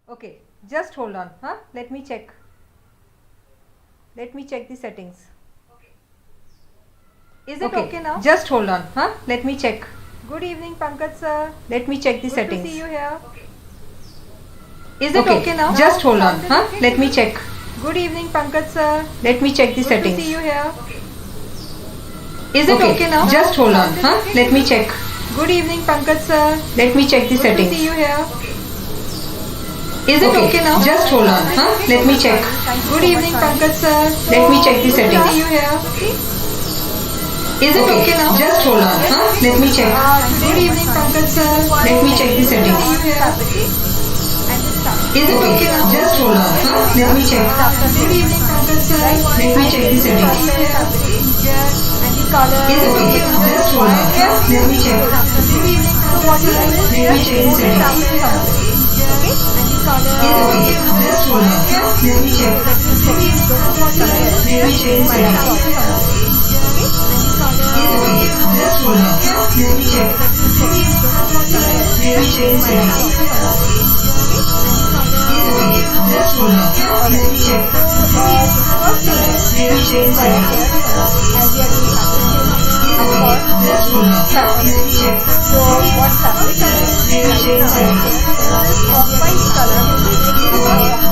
Okay, just hold on. Let me check. Let me check the settings. Is it okay now? Just hold on. Let me check. Good evening, Pankaj sir. Let me check the settings. Good to see you here. Is it okay now? Just hold on. Let me check. Good evening, Pankaj sir. Let me check the settings. Good to see you here. Is it okay now? Just hold on. Let me check. Good evening, Pankaj sir. Let me check the settings. Good to see you here. Is it okay now? Just hold on. Let me check. Good evening, Pankaj sir. Let me check the settings. Good to see you here. Is it okay now? Just hold on. Let me check. Good evening, Pankaj sir. Let me check the settings. Is it okay now? Just hold on. Let me check. Good evening, Pankaj sir. Let me check the settings. Is it okay now? Just hold on. Let me check. Good evening, Pankaj sir. Let me check the settings. Is it okay now? Just hold on. Let me check. Let me check the settings. Is it okay now? Just hold on. Let me check. Let me check the settings. Is it okay now? Just hold on. Let me check. Let me check the settings. Is it okay? Just hold on. Let me check. So what fabric color? Let me check the settings. Off-white color.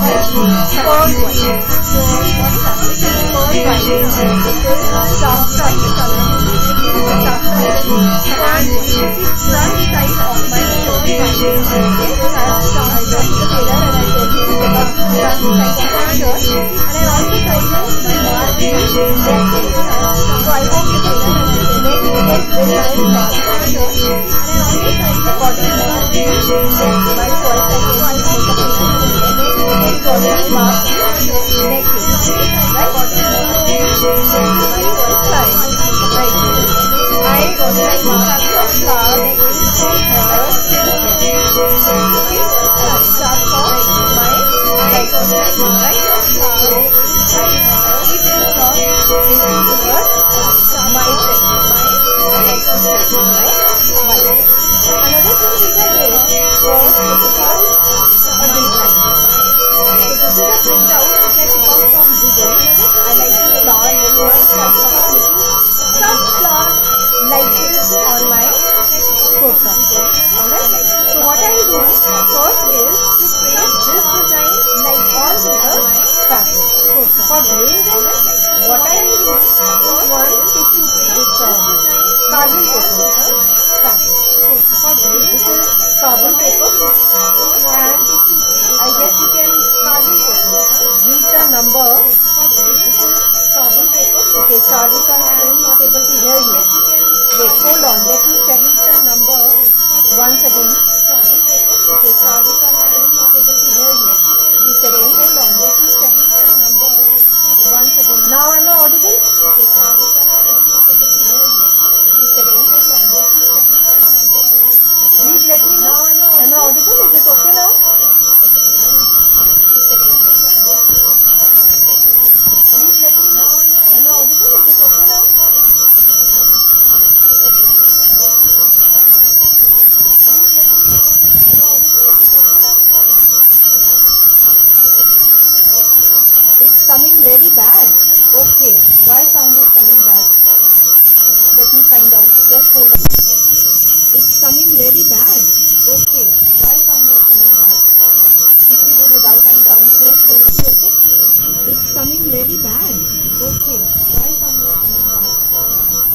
Just hold on. Let me check. So what fabric color? Let me check the settings. Saffron color. Just hold on. And Let me check. the front side of my shirt. Let me check the settings. I have some I went to the tailor and I told him to get up the front side of my shirt. And I also told him my mark Let me check the settings. so I hope the tailor and I told him to get very nice mark on my shirt. And I also told him according to Let me check the settings. my choice I told him to make a picture and make it already marked on my neck area. Right? Let me check the settings. My choice side. Right. I got my mark of flower neck from here till here. Start from my right side. Right of flower neck right here. Keep it from facing towards my side. My right side. My side. Another thing which I did was to pick out a design. So this is a printout which I took out from Google. I like the flower very much, so I started making some flower like this on my kurta. Alright. So what I will do first is to trace this design like onto the fabric. For doing this, what I will do is one tissue paper, carbon paper, fabric. For doing this is carbon paper and I guess you can carbon paper. Read the number. This is carbon paper. Okay, Charvika is not able to hear you. Wait, hold on. Let me check the number once again. Okay, Charvika is not able to hear you. The second, hold on. Let me check the number once again. Now am I audible? Okay, Charvika is not able to hear you. The second, hold on. Let me check the number. Please let me know. Am I audible? Is it okay now? Please let me know. Am I audible? Is it okay now? It's coming very bad. Okay. Why sound is coming bad? Let me find out. Just hold on. It's coming very bad. Okay. Why sound is coming bad? If you do without any sound, just hold on. Okay. It's coming very bad. Okay. Why sound is coming bad?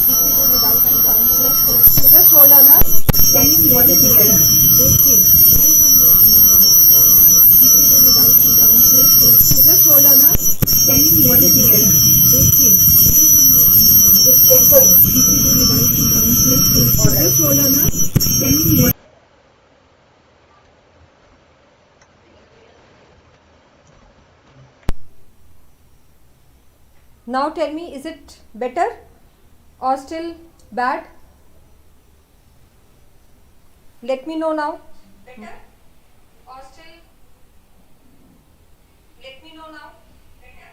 If you do without any sound, just hold on. So just hold on, huh? Coming very bad. Okay. Why sound is coming bad? If you do without any sound, just hold on. So just hold on, huh? Coming very bad. Okay. It's echoing. If you do without any sound, just hold on. So just hold on, huh? Coming very. Now tell me, is it better or still bad? Let me know now. Better or still? Let me know now. Better.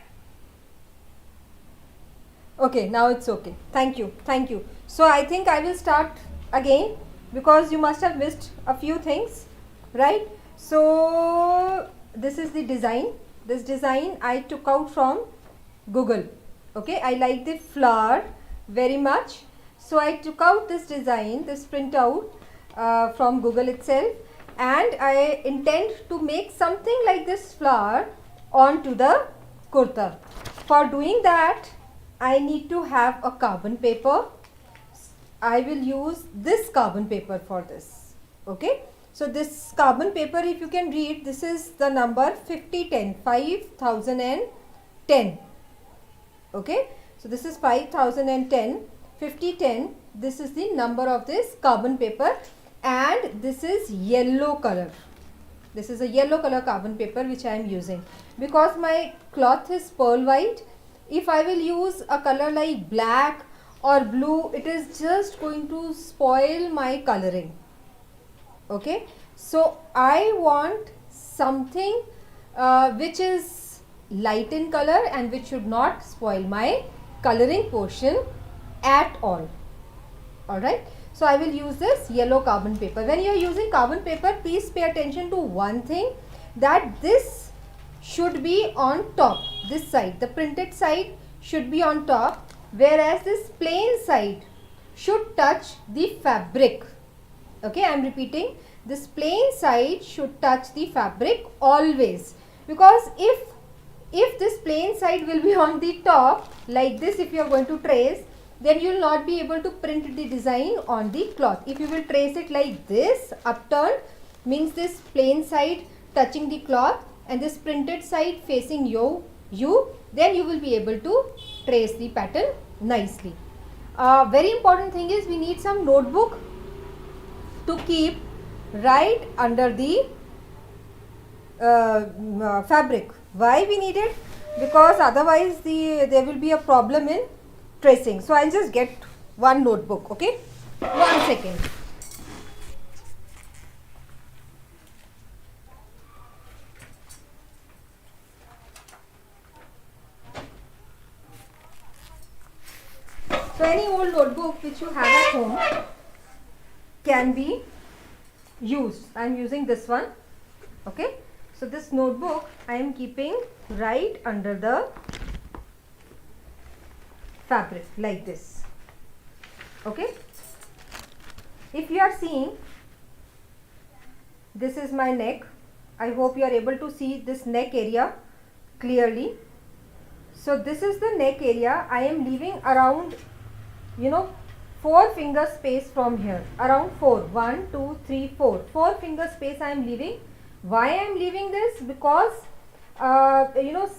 Okay, now it's okay. Thank you. Thank you. So I think I will start again because you must have missed a few things, right? So this is the design. This design I took out from Google. Okay, I like the flower very much, so I took out this design, this printout from Google itself, and I intend to make something like this flower onto the kurta. For doing that, I need to have a carbon paper. I will use this carbon paper for this. Okay, so this carbon paper, if you can read, this is the number 5010, 5010. Okay, so this is 5010, 5010. This is the number of this carbon paper, and this is yellow color. This is a yellow color carbon paper which I am using, because my cloth is pearl white. If I will use a color like black or blue, it is just going to spoil my coloring. Okay, so I want something which is light in color and which should not spoil my coloring portion at all. Alright, so I will use this yellow carbon paper. When you are using carbon paper, please pay attention to one thing, that this should be on top. This side, the printed side should be on top, whereas this plain side should touch the fabric. Okay, I am repeating, this plain side should touch the fabric always, because if this plain side will be on the top like this, if you are going to trace, then you will not be able to print the design on the cloth. If you will trace it like this, upturned, means this plain side touching the cloth and this printed side facing you, then you will be able to trace the pattern nicely. Very important thing is, we need some notebook to keep right under the fabric. Why we need it? Because otherwise there will be a problem in tracing. So I'll just get one notebook. Okay, 1 second. So any old notebook which you have at home can be used. I am using this one. Okay, so this notebook I am keeping right under the fabric like this. Okay, if you are seeing, this is my neck. I hope you are able to see this neck area clearly. So this is the neck area. I am leaving around 4 finger space from here, around 4, 1 2 3 4 finger space I am leaving. Why I am leaving this? Because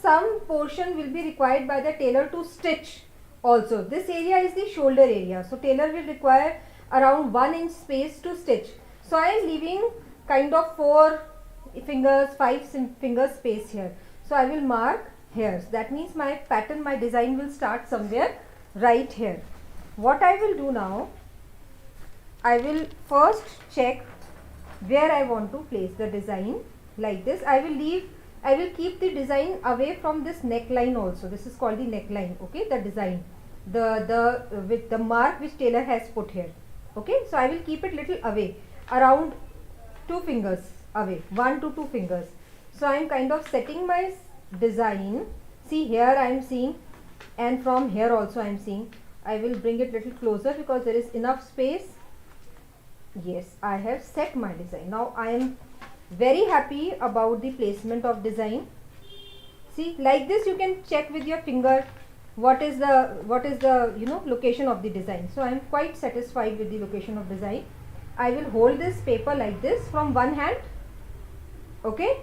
some portion will be required by the tailor to stitch also. This area is the shoulder area, so tailor will require around 1 inch space to stitch. So I am leaving kind of 4 fingers, 5 finger space here. So I will mark here. So that means my pattern, my design will start somewhere right here. What I will do now, I will first check where I want to place the design like this. I will keep the design away from this neckline also. This is called the neckline. Okay, the design, with the mark which tailor has put here. Okay, so I will keep it little away, around 2 fingers away, 1 to 2 fingers. So I am kind of setting my design. See, here I am seeing, and from here also I am seeing. I will bring it little closer because there is enough space. Yes, I have set my design. Now I am very happy about the placement of design. See, like this you can check with your finger what is the location of the design. So I am quite satisfied with the location of design. I will hold this paper like this from one hand. Okay,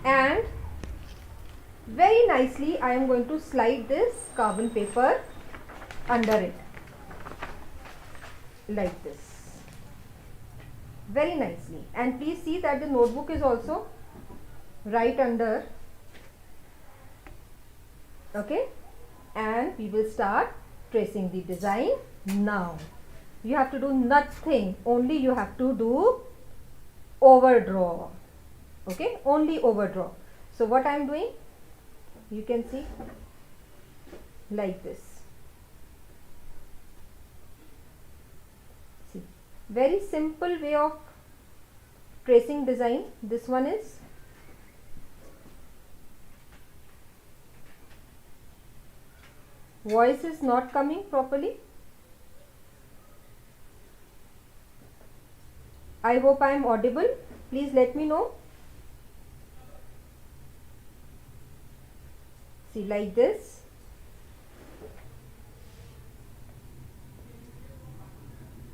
and very nicely I am going to slide this carbon paper under it like this, very nicely. And please see that the notebook is also right under. Okay, and we will start tracing the design now. You have to do nothing, only you have to do overdraw. Okay, only overdraw. So what I am doing, you can see like this. See, very simple way of tracing design. This one is Voice is not coming properly. I hope I am audible. Please let me know. See, like this.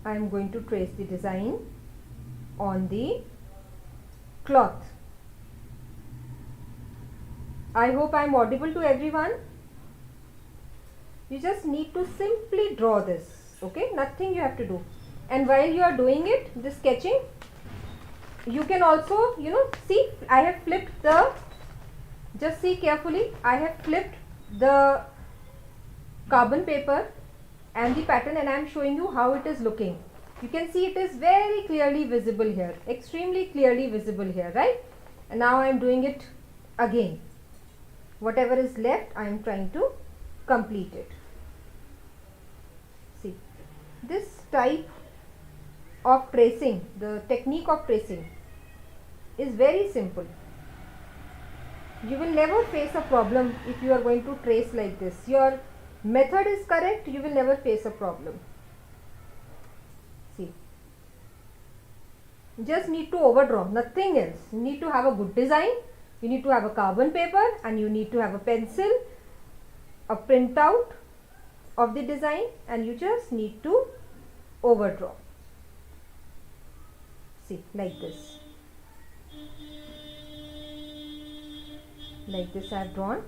I am going to trace the design on the cloth. I hope I am audible to everyone. You just need to simply draw this, okay? Nothing you have to do. And while you are doing it, the sketching, you can also, see, I have flipped the, just see carefully, I have flipped the carbon paper and the pattern, and I am showing you how it is looking. You can see it is very clearly visible here, extremely clearly visible here, right? And now I am doing it again. Whatever is left, I am trying to complete it. See, this type of tracing, the technique of tracing is very simple. You will never face a problem if you are going to trace like this. Your method is correct, you will never face a problem. See, you just need to overdraw, nothing else. You need to have a good design, you need to have a carbon paper, and you need to have a pencil, a printout of the design, and you just need to overdraw. See, like this. Like this I have drawn,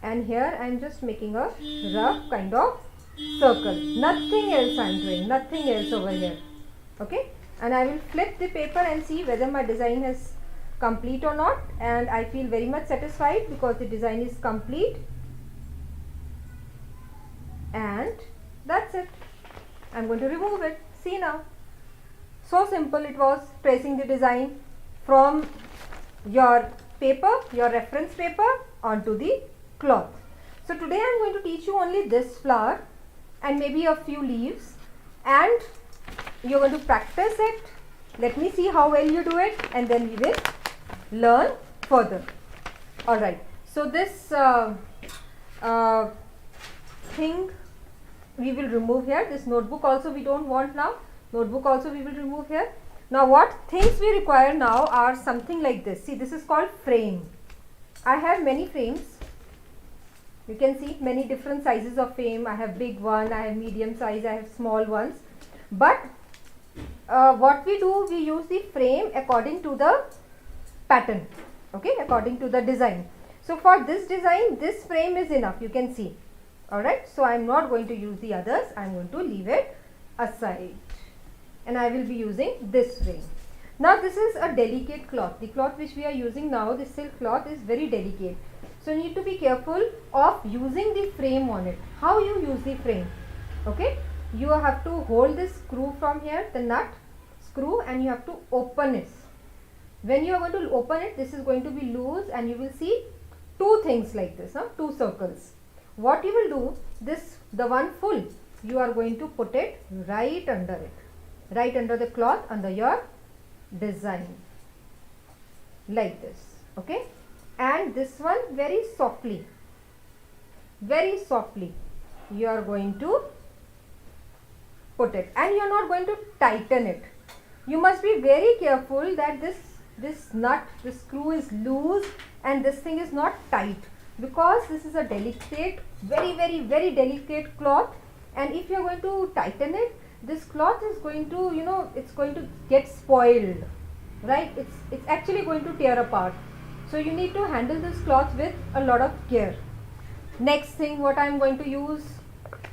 and here I am just making a rough kind of circle. Nothing else I am doing, nothing else over here. Okay, and I will flip the paper and see whether my design is complete or not, and I feel very much satisfied because the design is complete. And that's it. I am going to remove it. See now. So simple it was, tracing the design from your paper, your reference paper, onto the cloth. So today I am going to teach you only this flower and maybe a few leaves, and you are going to practice it. Let me see how well you do it, and then we will learn further. Alright, so this thing we will remove here. This notebook also we don't want now. Notebook also we will remove here. Now what things we require now are something like this. See, this is called frame. I have many frames. You can see many different sizes of frame. I have big one, I have medium size, I have small ones. But what we do, we use the frame according to the pattern, okay, according to the design. So for this design, this frame is enough, you can see. Alright, so I am not going to use the others, I am going to leave it aside, and I will be using this frame. Now this is a delicate cloth. The cloth which we are using now, the silk cloth, is very delicate. So you need to be careful of using the frame on it. How you use the frame? Okay, you have to hold this screw from here, the nut screw, and you have to open it. When you are going to open it, this is going to be loose, and you will see two things like this, two circles. What you will do, this, the one full, you are going to put it right under it, right under the cloth, under your design, like this, okay. And this one very softly, you are going to put it, and you are not going to tighten it. You must be very careful that this nut, this screw is loose and this thing is not tight, because this is a delicate, very delicate cloth, and if you are going to tighten it, this cloth is going to, it's going to get spoiled, right? It's actually going to tear apart. So you need to handle this cloth with a lot of care. Next thing, what I am going to use,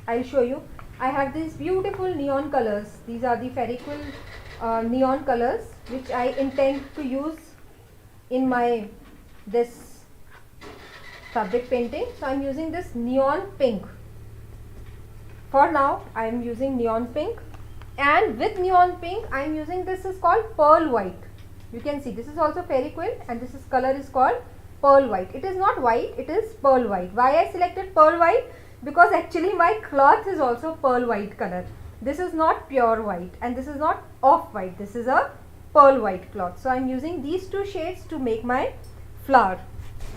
I'll show you. I have these beautiful neon colors. These are the Ferriquil neon colors which I intend to use in my this fabric painting. So I am using this neon pink. For now I am using neon pink, and with neon pink I am using, this is called pearl white. You can see this is also Ferriquil, and this color is called pearl white. It is not white, it is pearl white. Why I selected pearl white? Because actually my cloth is also pearl white color. This is not pure white, and this is not off white. This is a pearl white cloth. So I am using these two shades to make my flower.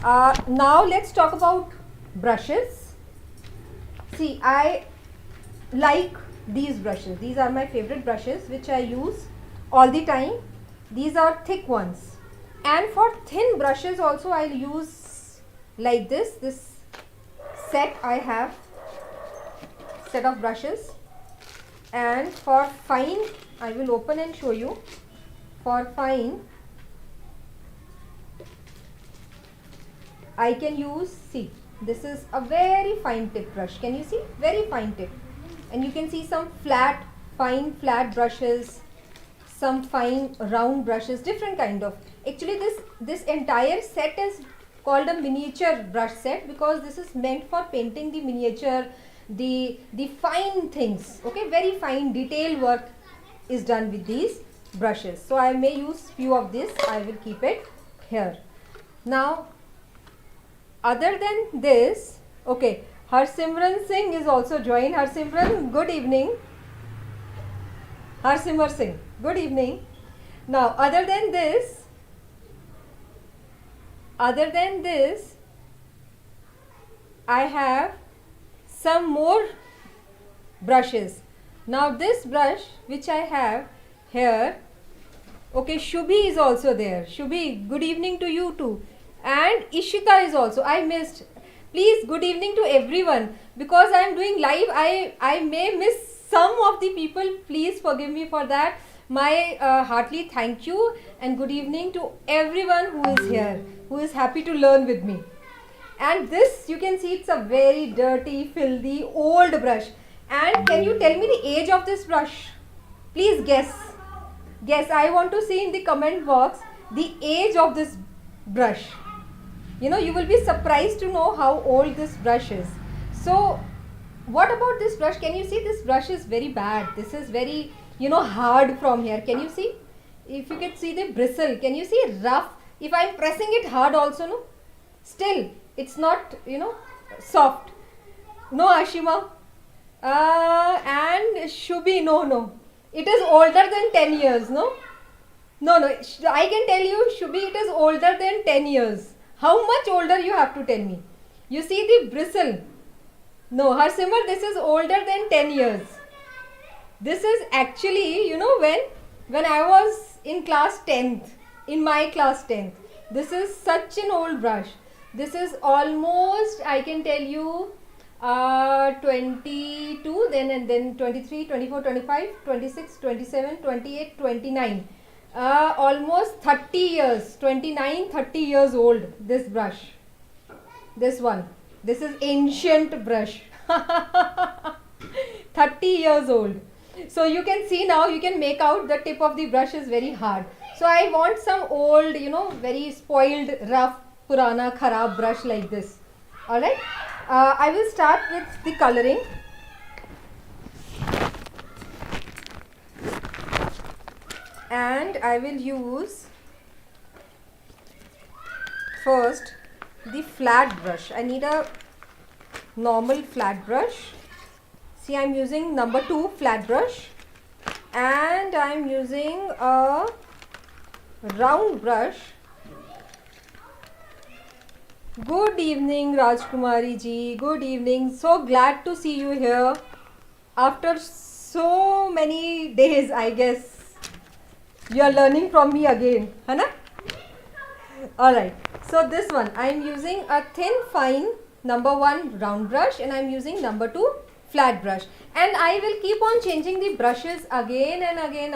Now let's talk about brushes. See, I like these brushes. These are my favorite brushes which I use all the time. These are thick ones. And for thin brushes also I'll use like this set. I have set of brushes. And for fine, I will open and show you. For fine, I can use, see, this is a very fine tip brush. Can you see? Very fine tip. And you can see some flat, fine flat brushes, some fine round brushes, different kind of. Actually this entire set is called a miniature brush set because this is meant for painting the miniature, the fine things. Okay, very fine detail work is done with these brushes. So I may use few of this. I will keep it here. Now other than this, okay, Harsimran Singh is also joined. Harsimran, good evening. Harsimar Singh, good evening. Now other than this, I have some more brushes. Now this brush which I have here, okay, Shubhi is also there. Shubhi, good evening to you too. And Ishita is also, I missed. Please, good evening to everyone. Because I am doing live, I may miss some of the people. Please forgive me for that. My heartily thank you and good evening to everyone who is here, who is happy to learn with me. And this, you can see, it's a very dirty, filthy, old brush. And can you tell me the age of this brush? Please guess. Guess. I want to see in the comment box the age of this brush. You know, you will be surprised to know how old this brush is. So, what about this brush? Can you see this brush is very bad? This is very, you know, hard from here. Can you see? If you can see the bristle, can you see rough? If I am pressing it hard also, no? Still, it's not, you know, soft. No, Ashima. And Shubhi, no. It is older than 10 years, no? No. I can tell you, Shubhi, it is older than 10 years. How much older you have to tell me? You see the bristle? No, Harsimar, this is older than 10 years. This is actually, you know, when I was in class 10th, in my class 10th. This is such an old brush. This is almost, I can tell you, 22, then 23, 24, 25, 26, 27, 28, 29. Almost 30 years, 29, 30 years old, this brush. This one. This is ancient brush. 30 years old. So you can see now, you can make out the tip of the brush is very hard. So I want some old, you know, very spoiled, rough, purana, kharab brush like this. Alright. I will start with the coloring. And I will use first the flat brush. I need a normal flat brush. See, I am using number 2 flat brush and I am using a round brush. Good evening, Rajkumari ji. Good evening. So glad to see you here after so many days, I guess. You are learning from me again, Hana? Alright. So this one, I am using a thin fine number 1 round brush and I am using number 2 flat brush. And I will keep on changing the brushes again and again,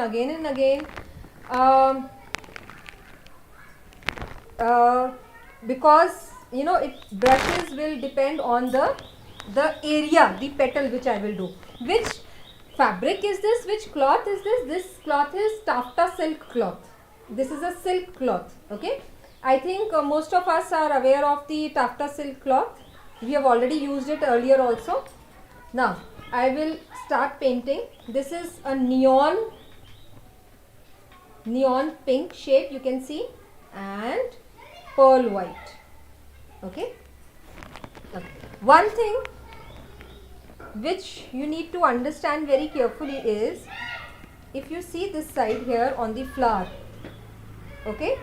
because you know brushes will depend on the area, the petal which I will do. Which fabric is this? Which cloth is this? This cloth is taffeta silk cloth. This is a silk cloth. Okay. I think most of us are aware of the taffeta silk cloth. We have already used it earlier also. Now I will start painting. This is a neon pink shade, you can see, and pearl white. Okay. One thing which you need to understand very carefully is, if you see this side here on the flower, okay,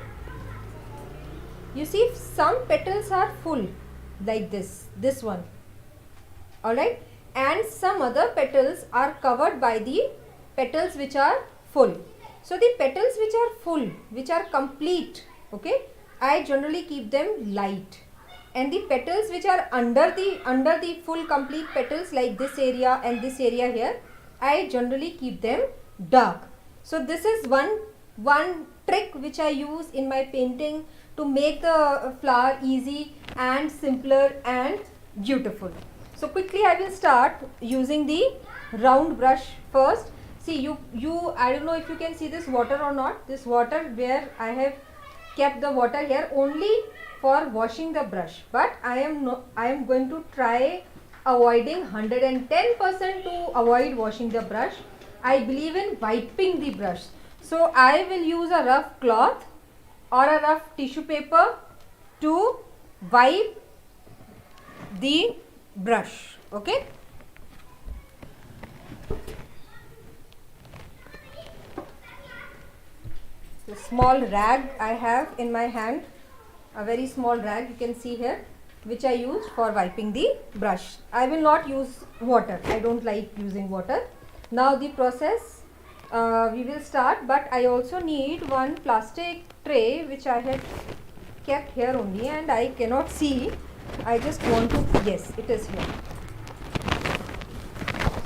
you see some petals are full like this one. Alright, and some other petals are covered by the petals which are full. So the petals which are full, which are complete, okay, I generally keep them light, and the petals which are under the full complete petals, like this area and this area here, I generally keep them dark. So this is one trick which I use in my painting to make the flower easy and simpler and beautiful. So quickly I will start using the round brush first. See, you I don't know if you can see this water or not. This water, where I have kept the water here only for washing the brush, but I am going to try avoiding 110% to avoid washing the brush. I believe in wiping the brush. So I will use a rough cloth or a rough tissue paper to wipe the brush. Okay. The small rag I have in my hand, a very small rag you can see here, which I use for wiping the brush. I will not use water. I don't like using water. Now the process we will start, but I also need one plastic tray which I had kept here only and I cannot see. I just want to, yes, it is here.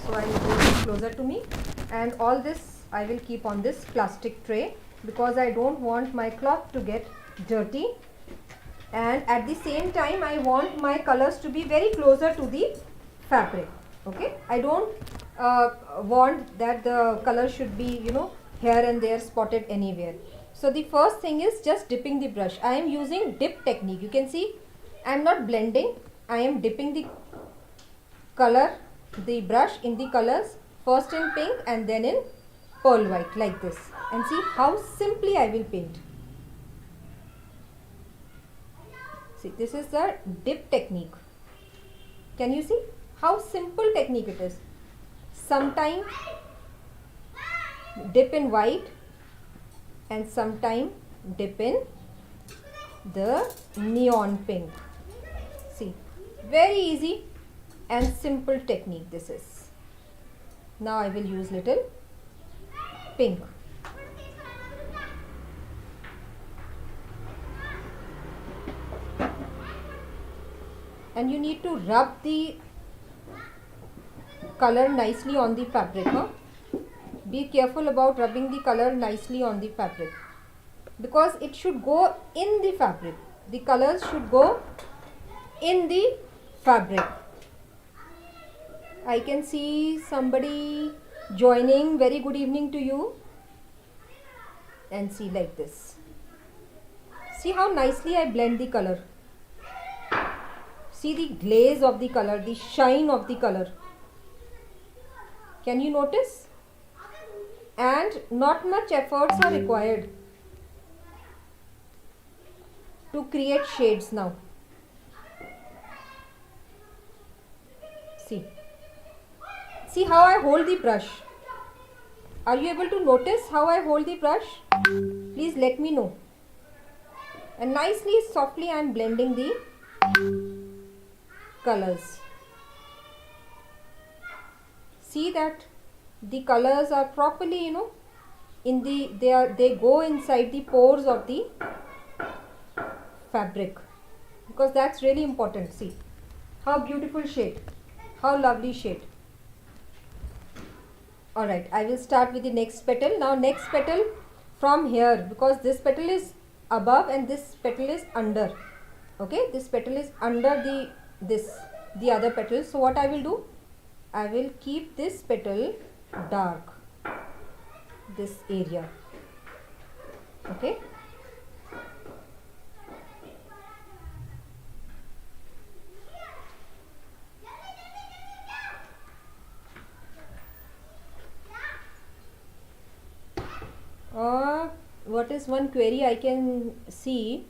So I will go closer to me, and all this I will keep on this plastic tray because I don't want my cloth to get dirty, and at the same time I want my colors to be very closer to the fabric. Okay, I don't want that the color should be, you know, here and there spotted anywhere. So the first thing is just dipping the brush. I am using dip technique. You can see I am not blending. I am dipping the color, the brush in the colors, first in pink and then in pearl white, like this, and see how simply I will paint. See, this is the dip technique. Can you see how simple technique it is? Sometime dip in white and sometime dip in the neon pink. See, very easy and simple technique this is. Now I will use little pink. And you need to rub the color nicely on the fabric. Be careful about rubbing the color nicely on the fabric, because it should go in the fabric. The colors should go in the fabric. I can see somebody joining. Very good evening to you. And see, like this. See how nicely I blend the color. See the glaze of the color, the shine of the color. Can you notice? And not much efforts are required to create shades now. See. See how I hold the brush. Are you able to notice how I hold the brush? Please let me know. And nicely, softly I am blending the colors. See that the colors are properly, you know, in the they go inside the pores of the fabric, because that's really important. See how beautiful shade, how lovely shade. Alright, I will start with the next petal. Now next petal from here, because this petal is above and this petal is under. Okay, this petal is under the other petal. So what I will do, I will keep this petal dark, this area. Okay. What is one query I can see,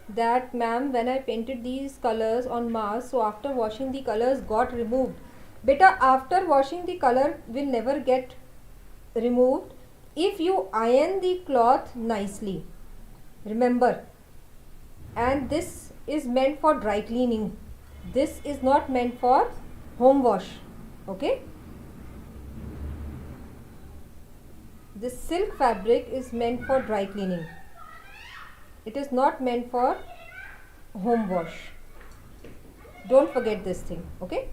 that ma'am, when I painted these colors on mask, so after washing the colors got removed. Beta, after washing the color will never get removed if you iron the cloth nicely. Remember, and this is meant for dry cleaning. This is not meant for home wash. Okay, this silk fabric is meant for dry cleaning. It is not meant for home wash. Don't forget this thing. Okay,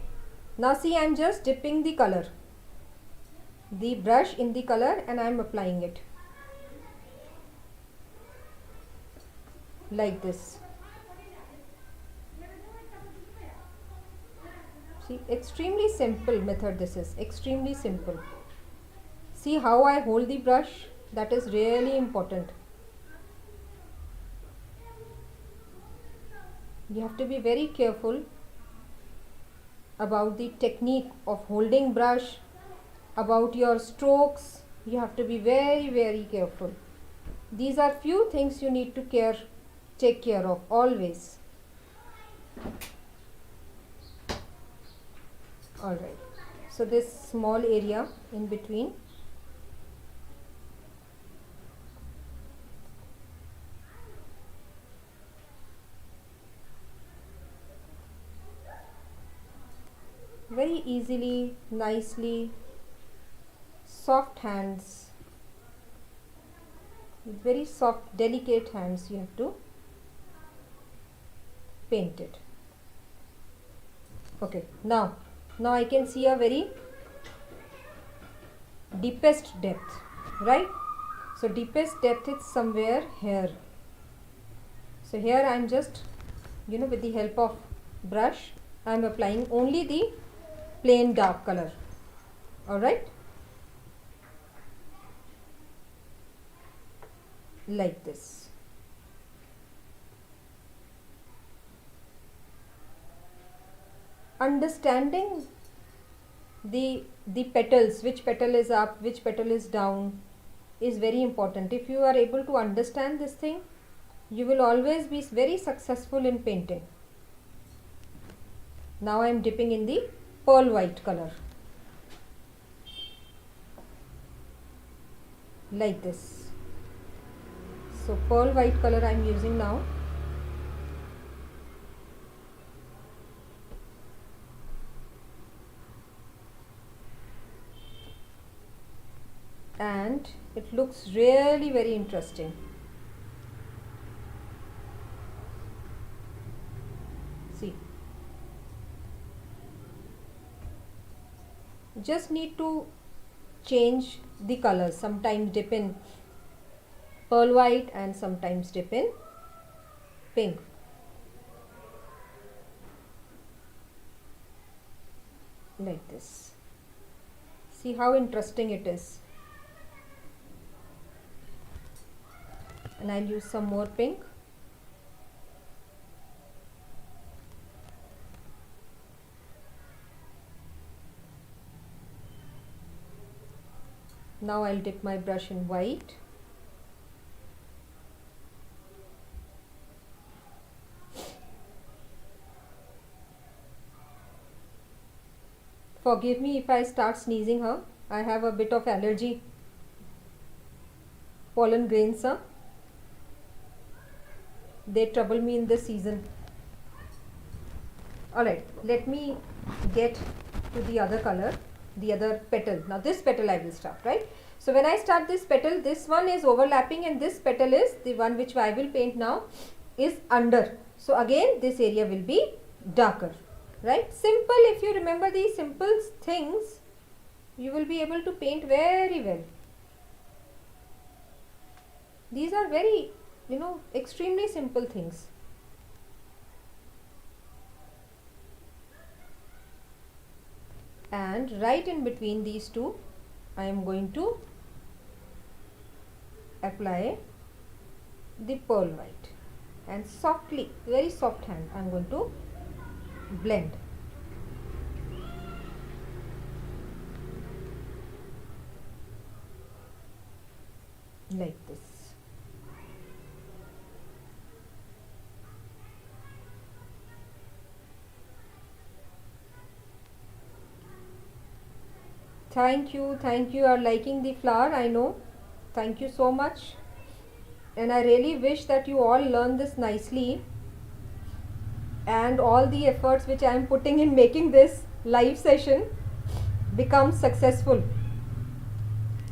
now see, I am just dipping the color, the brush in the color, and I am applying it like this. See, extremely simple method this is, extremely simple. See how I hold the brush, that is really important. You have to be very careful about the technique of holding brush, about your strokes. You have to be very careful. These are few things you need to take care of always. Alright, so this small area in between, very easily, nicely, soft hands, with very soft, delicate hands, you have to paint it. Okay, now I can see a very deepest depth, right? So deepest depth is somewhere here. So here I am just, with the help of brush, I am applying only the plain dark color. Alright, like this. Understanding the petals, which petal is up, which petal is down, is very important. If you are able to understand this thing, you will always be very successful in painting. Now I am dipping in the pearl white color, like this. So pearl white color I am using now. And it looks really very interesting. See, just need to change the colors. Sometimes dip in pearl white and sometimes dip in pink. Like this. See how interesting it is. And I'll use some more pink. Now I'll dip my brush in white. Forgive me if I start sneezing, huh? I have a bit of allergy. Pollen grains, huh? They trouble me in this season. Alright, let me get to the other color, the other petal. Now this petal I will start, right? So when I start this petal, this one is overlapping and this petal is the one which I will paint now is under. So again this area will be darker, right? Simple. If you remember these simple things, you will be able to paint very well. These are very, extremely simple things. And right in between these two, I am going to apply the pearl white, and softly, very soft hand, I am going to blend. Like this. Thank you, you are liking the flower, I know. Thank you so much. And I really wish that you all learn this nicely. And all the efforts which I am putting in making this live session, becomes successful.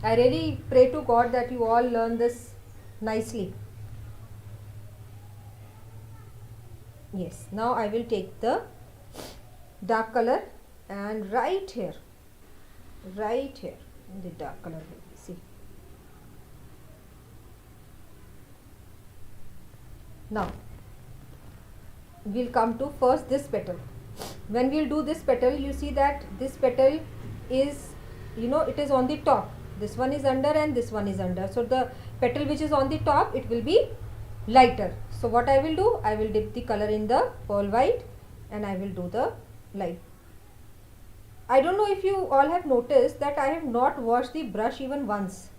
I really pray to God that you all learn this nicely. Yes, now I will take the dark color and right here the dark color will be, see. Now we'll come to first this petal. When we'll do this petal, you see that this petal is, it is on the top. This one is under and this one is under. So the petal which is on the top, it will be lighter. So what I will do, I will dip the color in the pearl white and I will do the light. I don't know if you all have noticed that I have not washed the brush even once,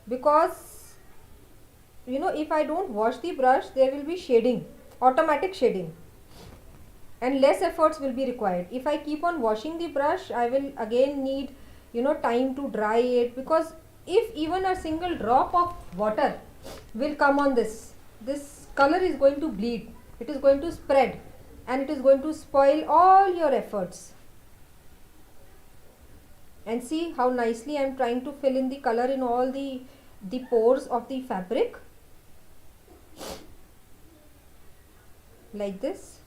because if I don't wash the brush, there will be shading, automatic shading, and less efforts will be required. If I keep on washing the brush, I will again need time to dry it, because if even a single drop of water will come on this color is going to bleed, it is going to spread and it is going to spoil all your efforts. And see how nicely I am trying to fill in the color in all the pores of the fabric, like this.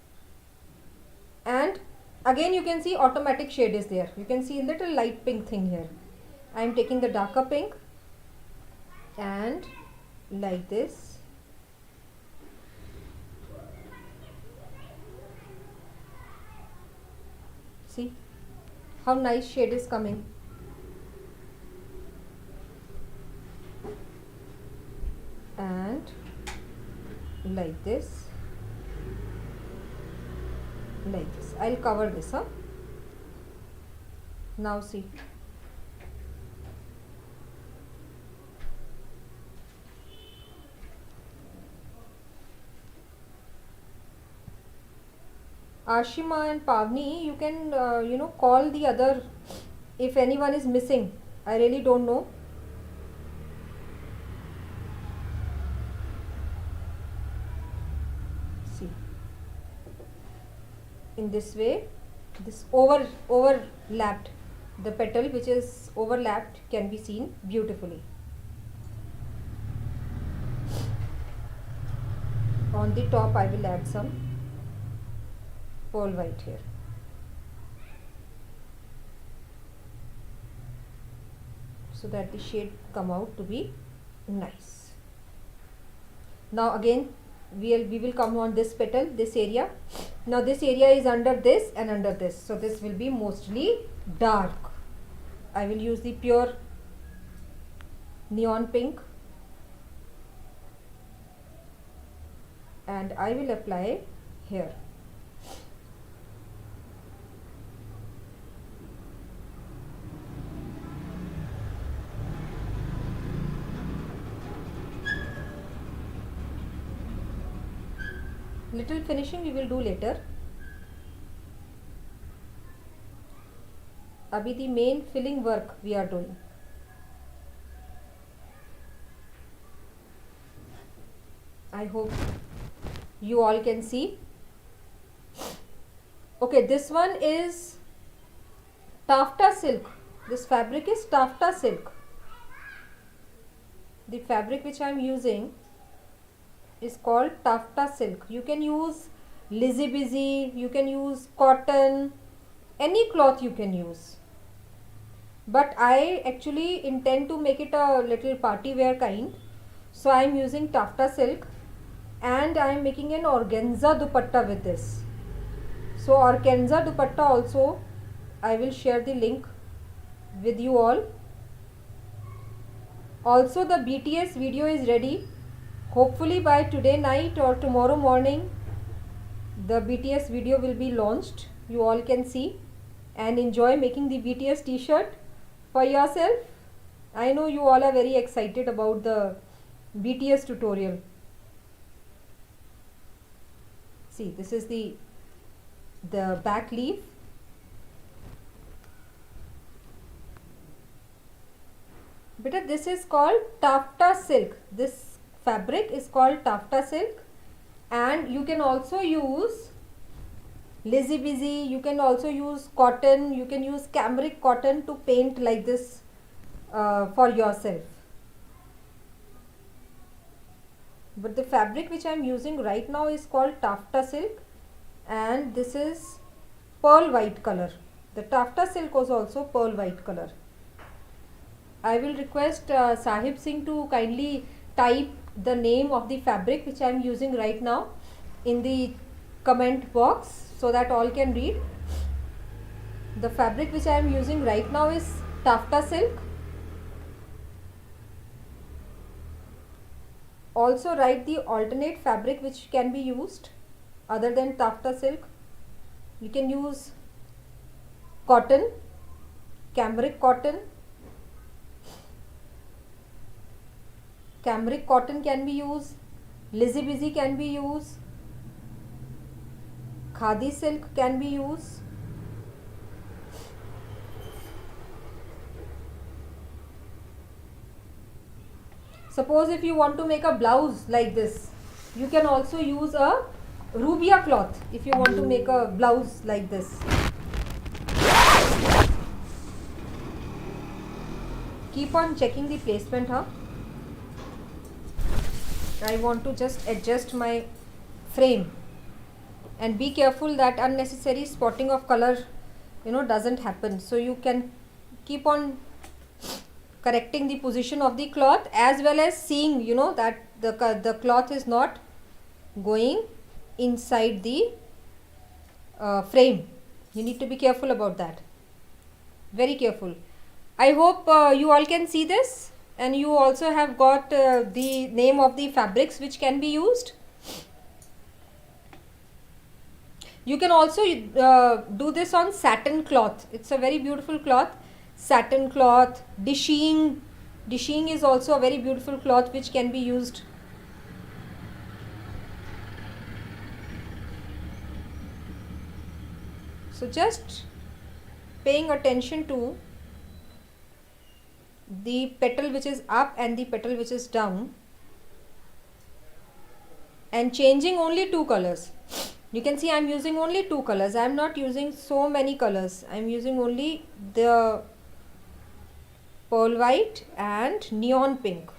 And again you can see automatic shade is there. You can see a little light pink thing here. I am taking the darker pink and like this. See how nice shade is coming. And like this, like this. I'll cover this up. Now see. Ashima and Pavni, you can call the other if anyone is missing. I really don't know. See, in this way, this overlapped, the petal which is overlapped can be seen beautifully. On the top I will add some pearl white here. So that the shade come out to be nice. Now again we will come on this petal, this area. Now this area is under this and under this. So this will be mostly dark. I will use the pure neon pink and I will apply here. Little finishing we will do later. Abhi the main filling work we are doing. I hope you all can see. Okay, this one is taffeta silk. This fabric is taffeta silk. The fabric which I am using is called taffeta silk. You can use Lizzy Busy, you can use cotton, any cloth you can use. But I actually intend to make it a little party wear kind. So I am using taffeta silk and I am making an organza dupatta with this. So organza dupatta also I will share the link with you all. Also the BTS video is ready. Hopefully by today night or tomorrow morning the BTS video will be launched. You all can see and enjoy making the BTS t-shirt for yourself. I know you all are very excited about the BTS tutorial. See, this is the back leaf. Beta, this is called taffeta silk. This fabric is called taffeta silk, and you can also use lazy busy. You can also use cotton, you can use cambric cotton to paint like this for yourself. But the fabric which I am using right now is called taffeta silk, and this is pearl white color. The taffeta silk was also pearl white color. I will request Sahib Singh to kindly type the name of the fabric which I am using right now in the comment box so that all can read. The fabric which I am using right now is taffeta silk. Also write the alternate fabric which can be used other than taffeta silk. You can use cotton, cambric cotton. Cambric cotton can be used, lazy busy can be used, khadi silk can be used. Suppose if you want to make a blouse like this, you can also use a rubia cloth if you want to make a blouse like this. Keep on checking the placement, huh? I want to just adjust my frame, and be careful that unnecessary spotting of color doesn't happen. So you can keep on correcting the position of the cloth, as well as seeing that the cloth is not going inside the frame. You need to be careful about that, very careful. I hope you all can see this, and you also have got the name of the fabrics which can be used. You can also do this on satin cloth. It's a very beautiful cloth. Satin cloth, dishing is also a very beautiful cloth which can be used. So just paying attention to the petal which is up and the petal which is down, and changing only two colors. You can see I am using only two colors. I am not using so many colors. I am using only the pearl white and neon pink.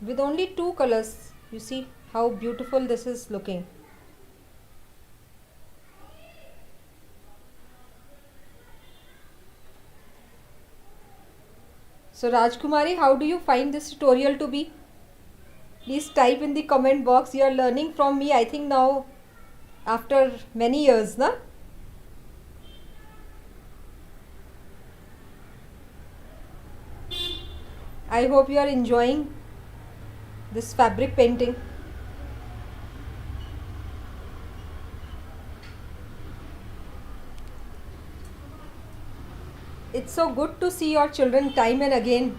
With only two colors, you see how beautiful this is looking. So Rajkumari, how do you find this tutorial to be? Please type in the comment box. You are learning from me, I think now after many years, na? I hope you are enjoying this fabric painting. It's so good to see your children time and again.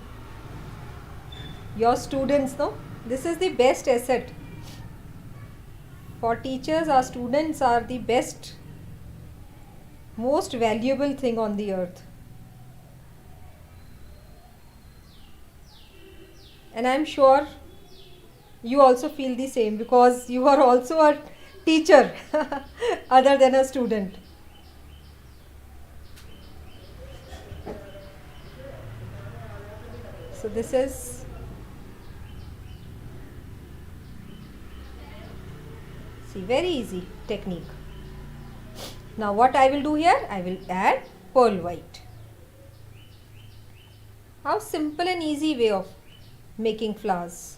Your students, no? This is the best asset. For teachers, our students are the best, most valuable thing on the earth. And I'm sure you also feel the same, because you are also a teacher other than a student. So this is very easy technique. Now what I will do here, I will add pearl white. How simple and easy way of making flowers.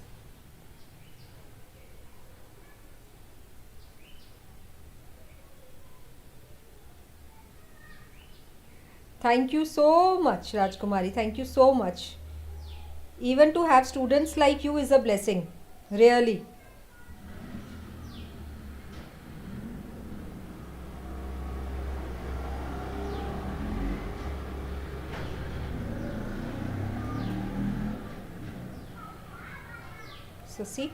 Thank you so much, Rajkumari. Thank you so much. Even to have students like you is a blessing, really. So see,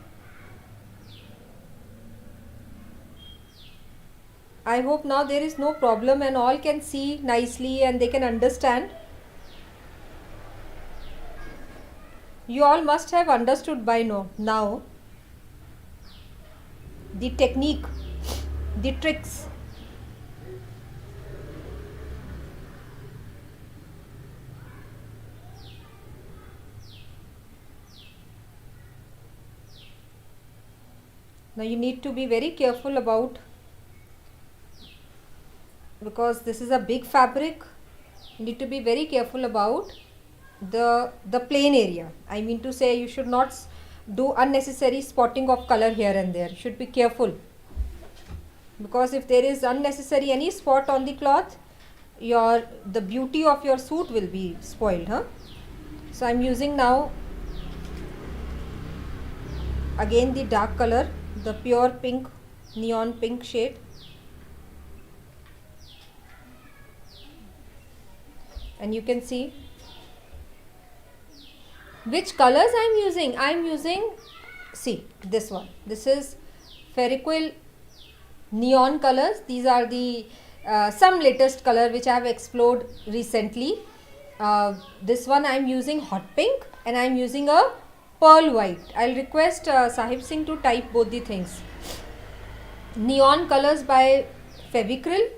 I hope now there is no problem and all can see nicely and they can understand. You all must have understood by now the technique the tricks. Now you need to be very careful about, because this is a big fabric, you need to be very careful about the plain area. I mean to say, you should not do unnecessary spotting of color here and there. You should be careful, because if there is unnecessary any spot on the cloth, the beauty of your suit will be spoiled, huh? So I'm using now again the dark color, the pure pink, neon pink shade, and you can see which colors I'm using. I'm using, see, this one. This is Ferriquil neon colors. These are the some latest color which I have explored recently. This one I'm using hot pink, and I'm using a pearl white. I'll request Sahib Singh to type both the things. Neon colors by Fevicryl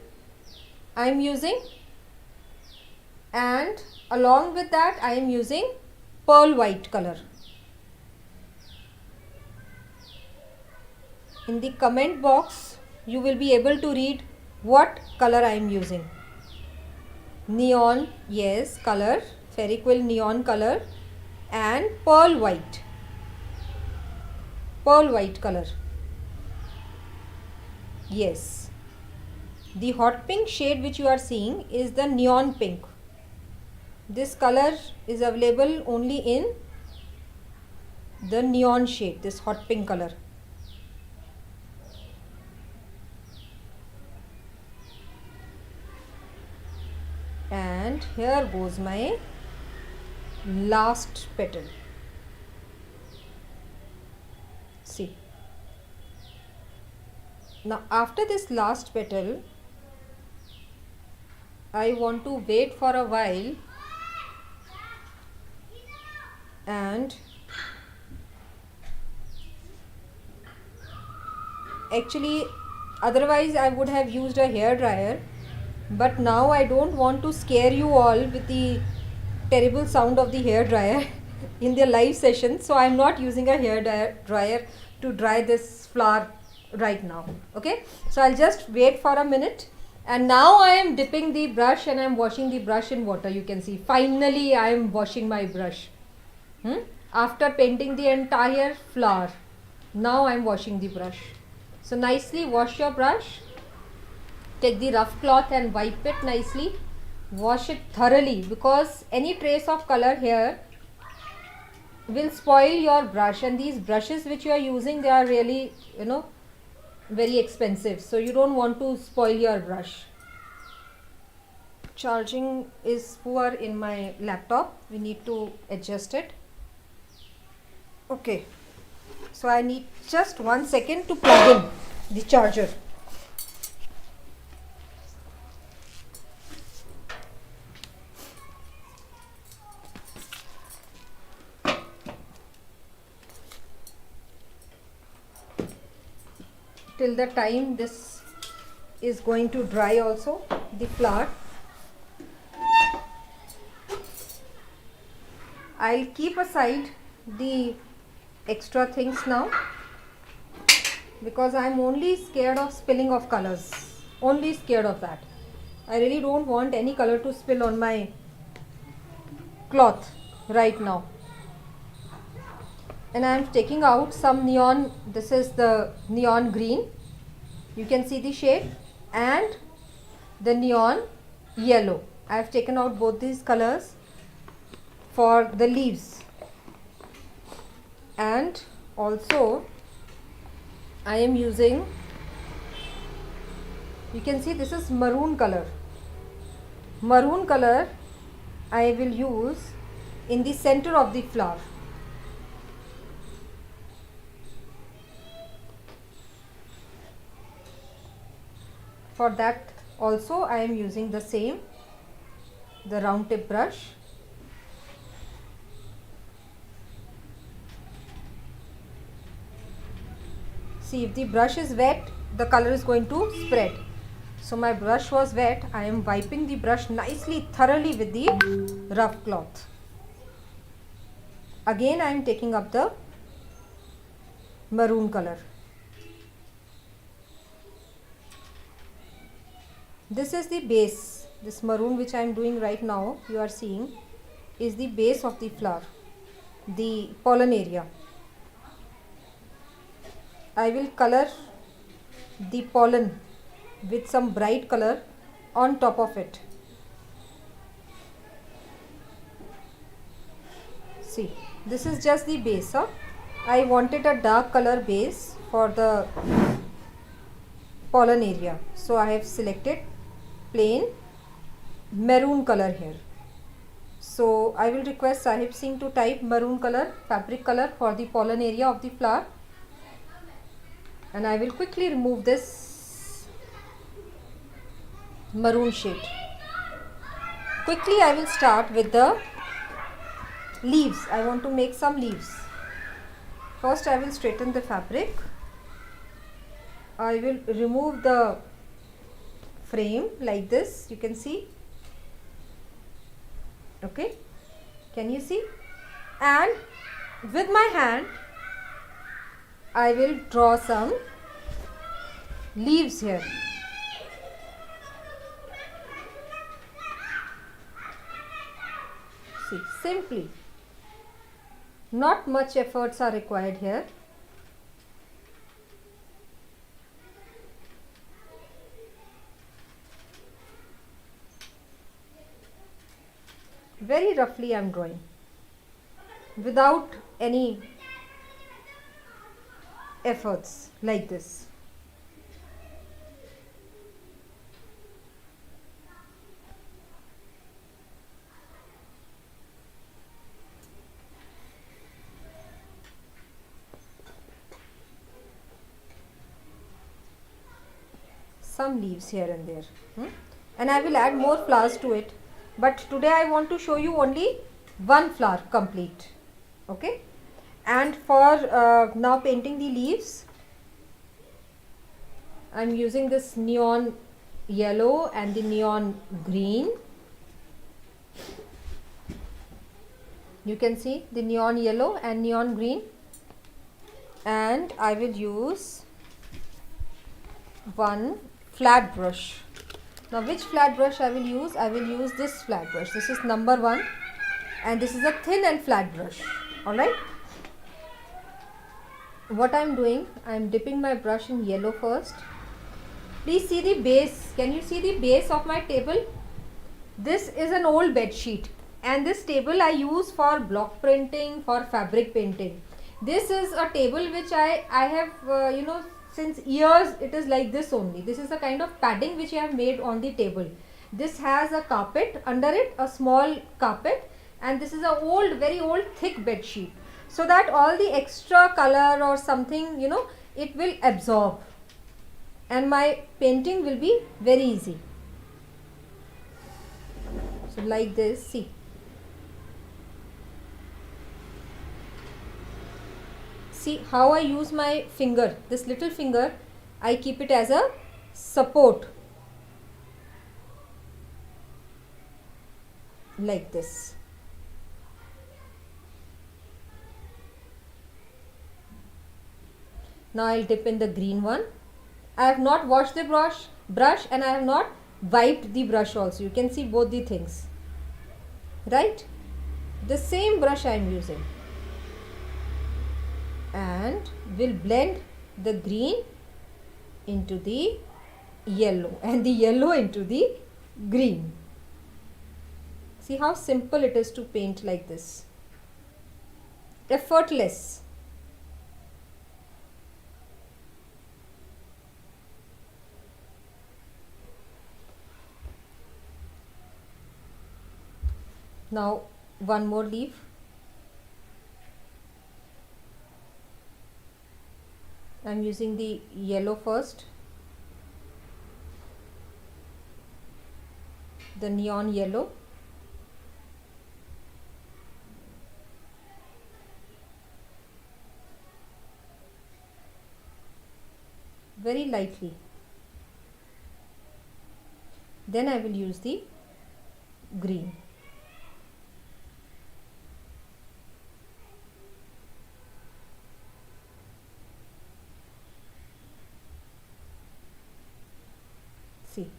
I'm using, and along with that I am using pearl white color. In the comment box you will be able to read what color I am using. Neon, yes, color, Ferriquil neon color, and pearl white color. Yes, the hot pink shade which you are seeing is the neon pink. This color is available only in the neon shade, this hot pink color. And here goes my last petal. See. Now after this last petal, I want to wait for a while, and actually otherwise I would have used a hair dryer, but now I don't want to scare you all with the terrible sound of the hair dryer in the live session, so I'm not using a hair dryer to dry this flower right now. Okay, so I'll just wait for a minute, and now I am dipping the brush and I'm washing the brush in water. You can see finally I am washing my brush. After painting the entire flower, now I am washing the brush. So nicely wash your brush, take the rough cloth and wipe it nicely, wash it thoroughly, because any trace of color here will spoil your brush, and these brushes which you are using, they are really, very expensive, so you don't want to spoil your brush. Charging is poor in my laptop, we need to adjust it. Okay, so I need just 1 second to plug in the charger. Till the time this is going to dry also, the flower, I'll keep aside the extra things now, because I'm only scared of spilling of colors, only scared of that. I really don't want any color to spill on my cloth right now. And I am taking out some neon. This is the neon green, you can see the shade, and the neon yellow. I have taken out both these colors for the leaves, and also I am using, you can see this is maroon color. Maroon color I will use in the center of the flower. For that also I am using the same, the round tip brush. See, if the brush is wet, the color is going to spread. So my brush was wet. I am wiping the brush nicely, thoroughly with the rough cloth. Again I am taking up the maroon color. This is the base. This maroon which I am doing right now, you are seeing, is the base of the flower, the pollen area. I will color the pollen with some bright color on top of it. See, this is just the base. I wanted a dark color base for the pollen area, so I have selected plain maroon color here. So I will request Sahib Singh to type maroon color, fabric color for the pollen area of the flower, and I will quickly remove this maroon shade. Quickly I will start with the leaves. I want to make some leaves. First I will straighten the fabric. I will remove the frame like this, you can see. Okay, can you see? And with my hand I will draw some leaves here. See, simply, not much efforts are required here. Very roughly I am drawing, without any efforts, like this. Some leaves here and there, and I will add more flowers to it, but today I want to show you only one flower complete. Okay, and for now painting the leaves, I am using this neon yellow and the neon green. You can see the neon yellow and neon green, and I will use one flat brush. Now which flat brush I will use? I will use this flat brush. This is number 1, and this is a thin and flat brush. Alright. What I am doing, I am dipping my brush in yellow first. Please see the base. Can you see the base of my table? This is an old bed sheet, and this table I use for block printing, for fabric painting. This is a table which I have since years. It is like this only. This is a kind of padding which I have made on the table. This has a carpet under it, a small carpet, and this is a old, very old thick bed sheet, so that all the extra color or something, it will absorb, and my painting will be very easy. So like this, see. See how I use my finger, this little finger, I keep it as a support, like this. Now I'll dip in the green one. I have not washed the brush and I have not wiped the brush also. You can see both the things, right? The same brush I am using, and will blend the green into the yellow and the yellow into the green. See how simple it is to paint like this. Effortless. Now one more leaf. I am using the yellow first, the neon yellow, very lightly. Then I will use the green. See,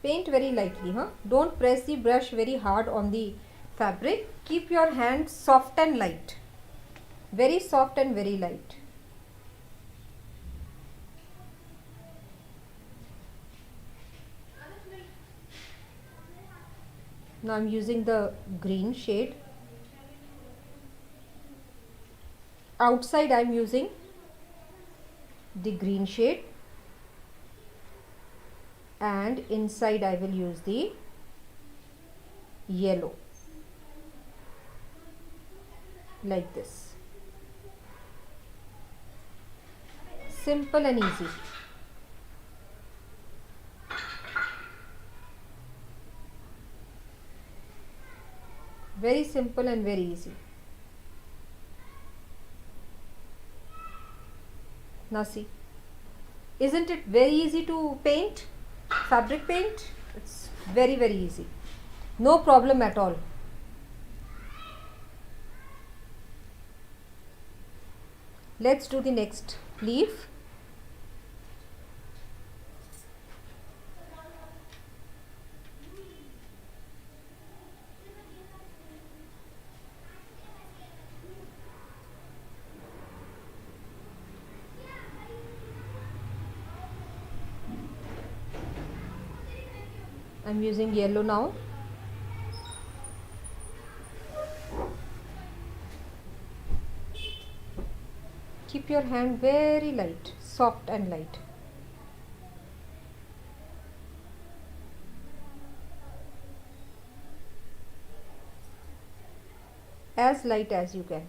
paint very lightly, don't press the brush very hard on the fabric. Keep your hand soft and light, very soft and very light. Now I'm using the green shade. Outside I'm using the green shade, and inside I will use the yellow, like this. Simple and easy. Very simple and very easy. Now see, isn't it very easy to paint? Fabric paint, it's very easy, no problem at all. Let's do the next leaf. I'm using yellow now. Keep your hand very light, soft and light. As light as you can.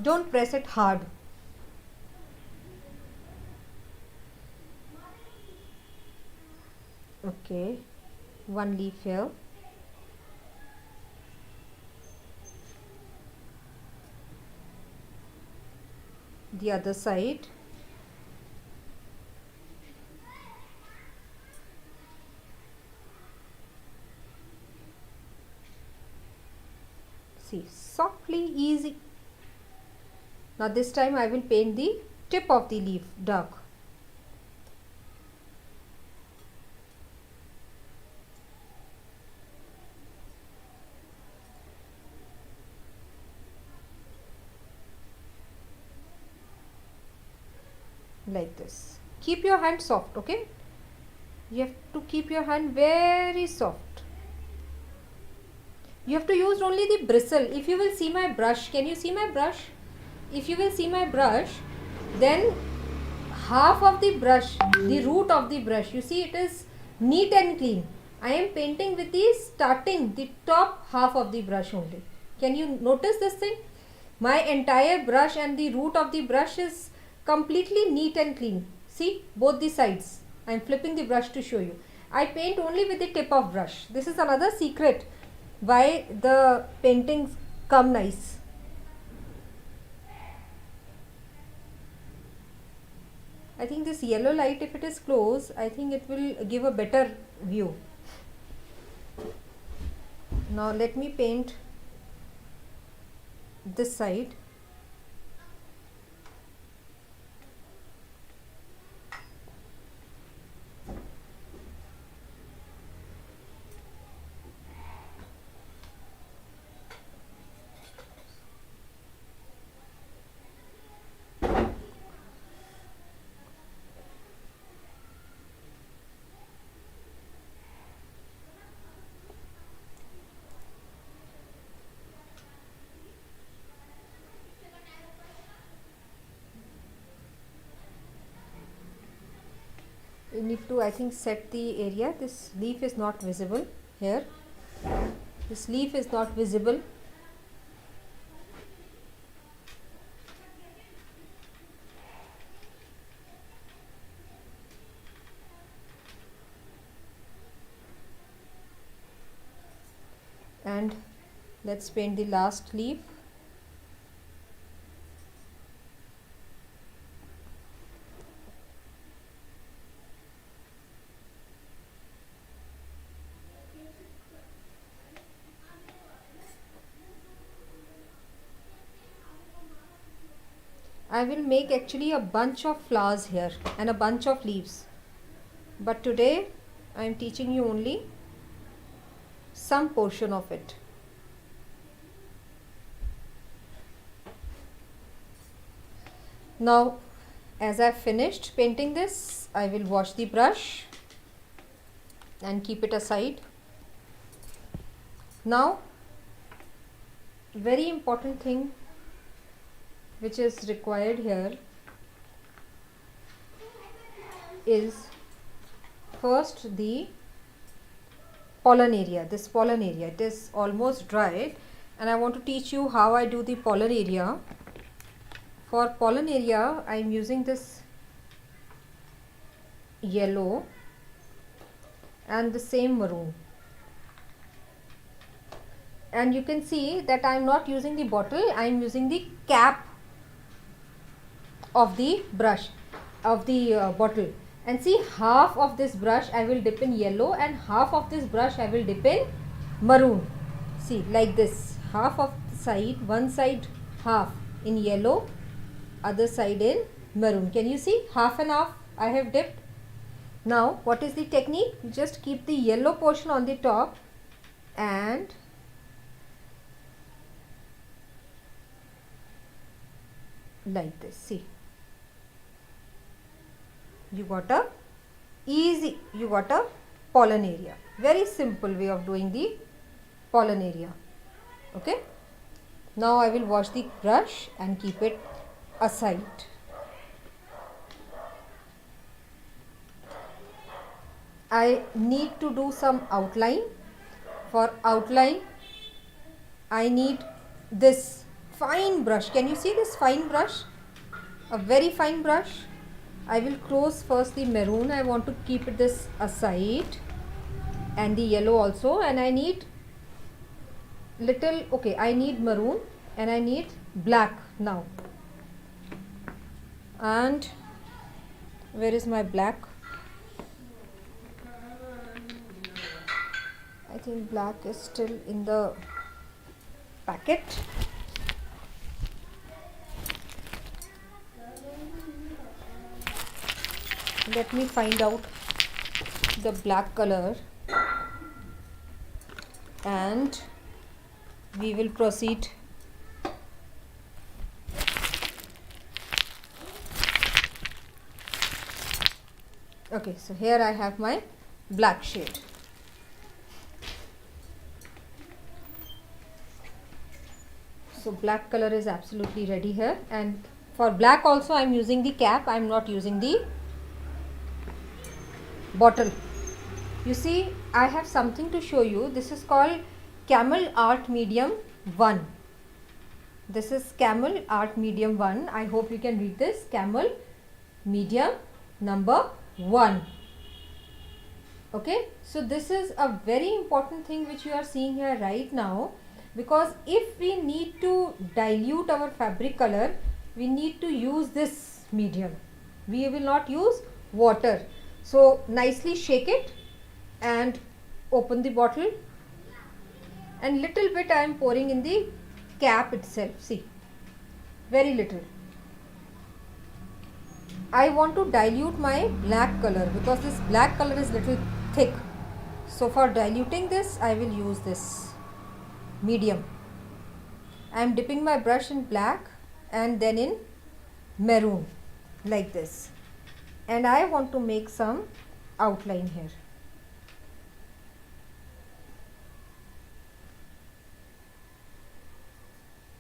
Don't press it hard. Okay, one leaf here. The other side. See, softly, easy. Now this time I will paint the tip of the leaf dark. Like this. Keep your hand soft, okay? You have to keep your hand very soft. You have to use only the bristle. If you will see my brush, can you see my brush? If you will see my brush, then half of the brush, the root of the brush, you see it is neat and clean. I am painting with the top half of the brush only. Can you notice this thing? My entire brush and the root of the brush is completely neat and clean. See, both the sides. I am flipping the brush to show you. I paint only with the tip of brush. This is another secret why the paintings come nice. I think this yellow light, if it is close, I think it will give a better view. Now let me paint this side. You need to, I think, set the area. This leaf is not visible here. This leaf is not visible. And let's paint the last leaf. I will make actually a bunch of flowers here and a bunch of leaves, but today I am teaching you only some portion of it. Now, as I've finished painting this, I will wash the brush and keep it aside. Now, very important thing which is required here is first the pollen area. This pollen area, it is almost dried, and I want to teach you how I do the pollen area. For pollen area, I am using this yellow and the same maroon, and you can see that I am not using the bottle, I am using the cap of the brush of the bottle. And see, half of this brush I will dip in yellow and half of this brush I will dip in maroon. See, like this, half of the side, one side half in yellow, other side in maroon. Can you see? Half and half I have dipped. Now what is the technique? You just keep the yellow portion on the top and like this. See, you got a pollen area. Very simple way of doing the pollen area. Okay, now I will wash the brush and keep it aside. I need to do some outline. For outline, I need this fine brush. Can you see this fine brush? A very fine brush. I will close first the maroon. I want to keep this aside, and the yellow also, and I need little, okay, I need maroon and I need black now. And where is my black? I think black is still in the packet. Let me find out the black color and we will proceed. Okay, so here I have my black shade. So black color is absolutely ready here, and for black also I am using the cap, I am not using the bottle. You see, I have something to show you. This is called Camel Art Medium 1. This is Camel Art Medium 1. I hope you can read this. Camel Medium number 1. Okay, so this is a very important thing which you are seeing here right now, because if we need to dilute our fabric color, we need to use this medium. We will not use water. So nicely shake it and open the bottle, and little bit I am pouring in the cap itself. See, very little. I want to dilute my black color because this black color is little thick. So for diluting this, I will use this medium. I am dipping my brush in black and then in maroon like this, and I want to make some outline here.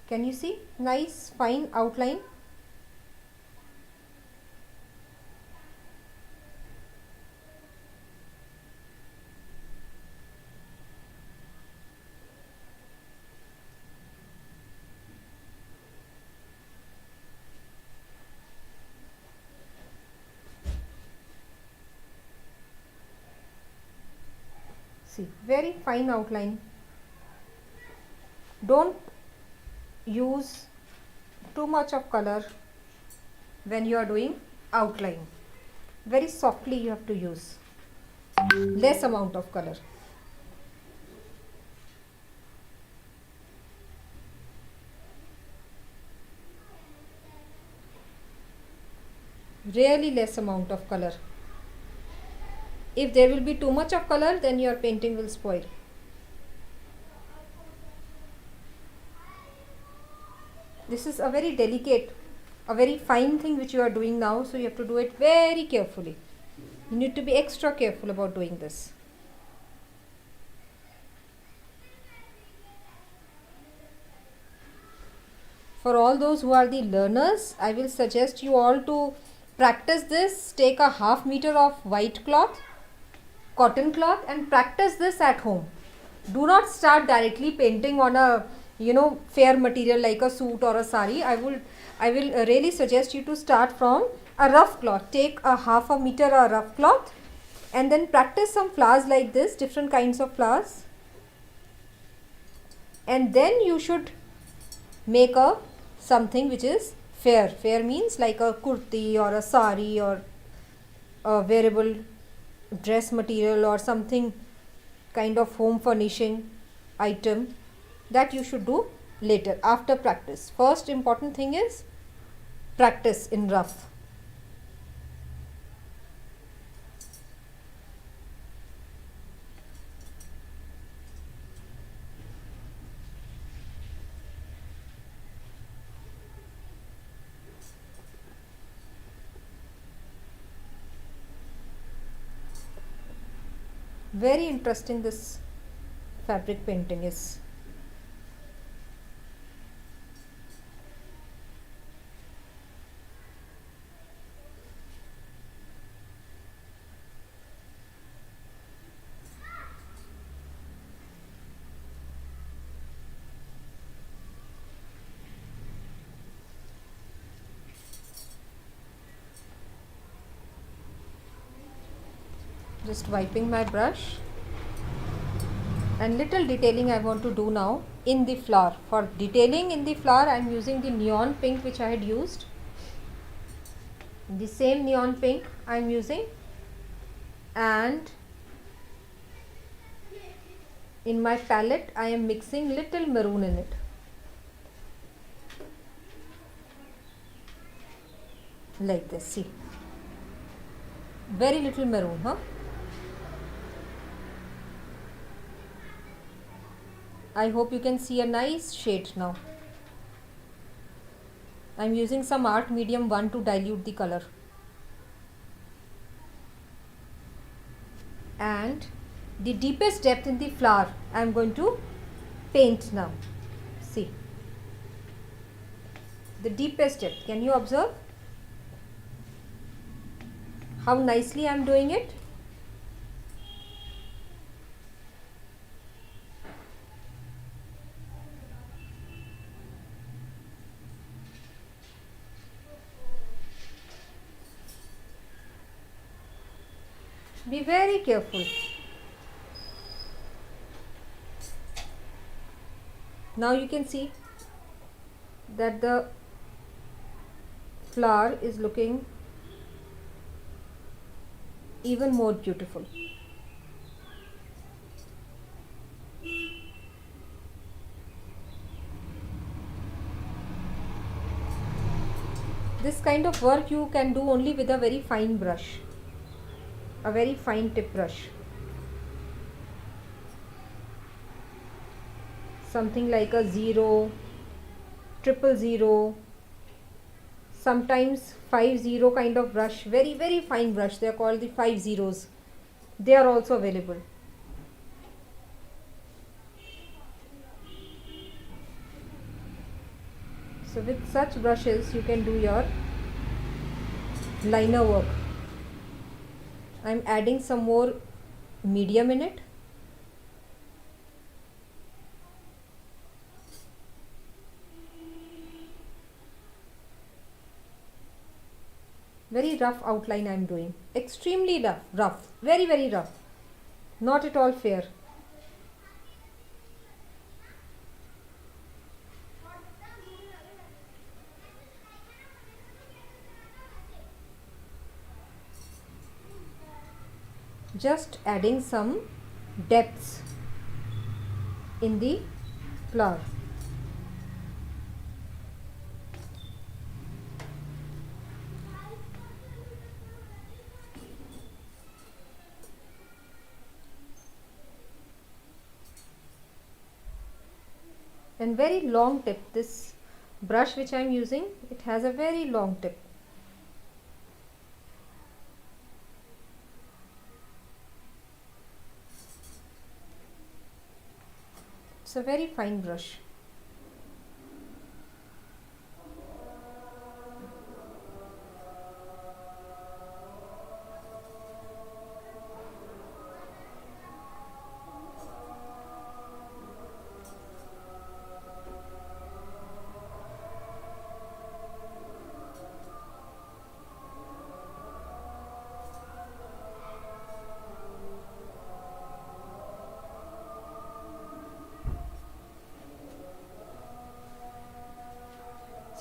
Can you see? Nice fine outline. See, very fine outline. Don't use too much of color when you are doing outline. Very softly you have to use, less amount of color. Really less amount of color. If there will be too much of color, then your painting will spoil. This is a very delicate, a very fine thing which you are doing now, so you have to do it very carefully. You need to be extra careful about doing this. For all those who are the learners, I will suggest you all to practice this. Take a half meter of white cloth, cotton cloth, and practice this at home. Do not start directly painting on a fair material like a suit or a sari. I will really suggest you to start from a rough cloth. Take a half a meter a rough cloth and then practice some flowers like this, different kinds of flowers, and then you should make a something which is fair. Fair means like a kurti or a sari or a wearable dress material or something kind of home furnishing item that you should do later after practice. First important thing is practice in rough. Very interesting this fabric painting is. Just wiping my brush, and little detailing I want to do now in the flower. For detailing in the flower, I am using the neon pink which I had used. The same neon pink I am using, and in my palette I am mixing little maroon in it. Like this, see. Very little maroon, huh? I hope you can see a nice shade now. I am using some art medium 1 to dilute the color. And the deepest depth in the flower I am going to paint now. See. The deepest depth. Can you observe how nicely I am doing it? Be very careful. Now you can see that the flower is looking even more beautiful. This kind of work you can do only with a very fine brush, a very fine tip brush. Something like a 0, 000, sometimes 50 kind of brush, very very fine brush. They are called the 5 zeros. They are also available. So with such brushes you can do your liner work. I am adding some more medium in it. Very rough outline I am doing. Extremely rough, very very rough. Not at all fair. Just adding some depths in the flower. and very long tip. This brush which I am using, it has a very long tip. It's a very fine brush.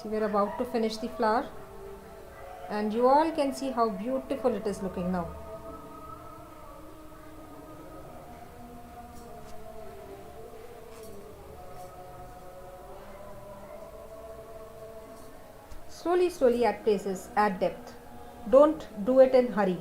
See, we're about to finish the flower, and you all can see how beautiful it is looking now. Slowly add places, add depth. Don't do it in hurry.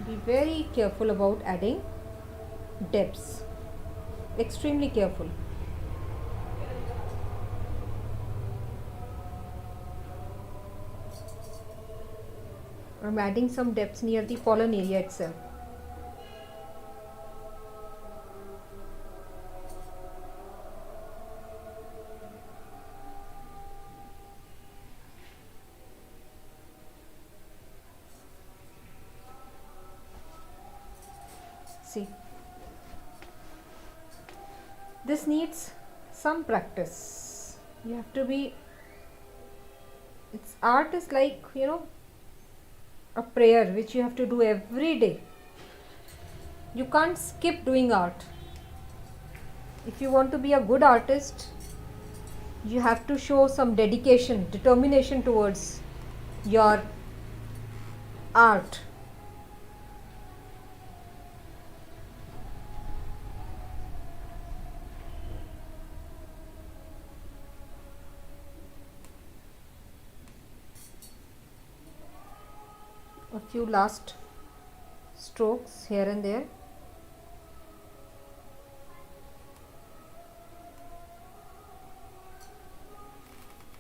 Be very careful about adding depths. Extremely careful. I'm adding some depths near the pollen area itself. See, this needs some practice. You have to be, it's art is like, a prayer which you have to do every day. You can't skip doing art. If you want to be a good artist, you have to show some dedication, determination towards your art. A few last strokes here and there.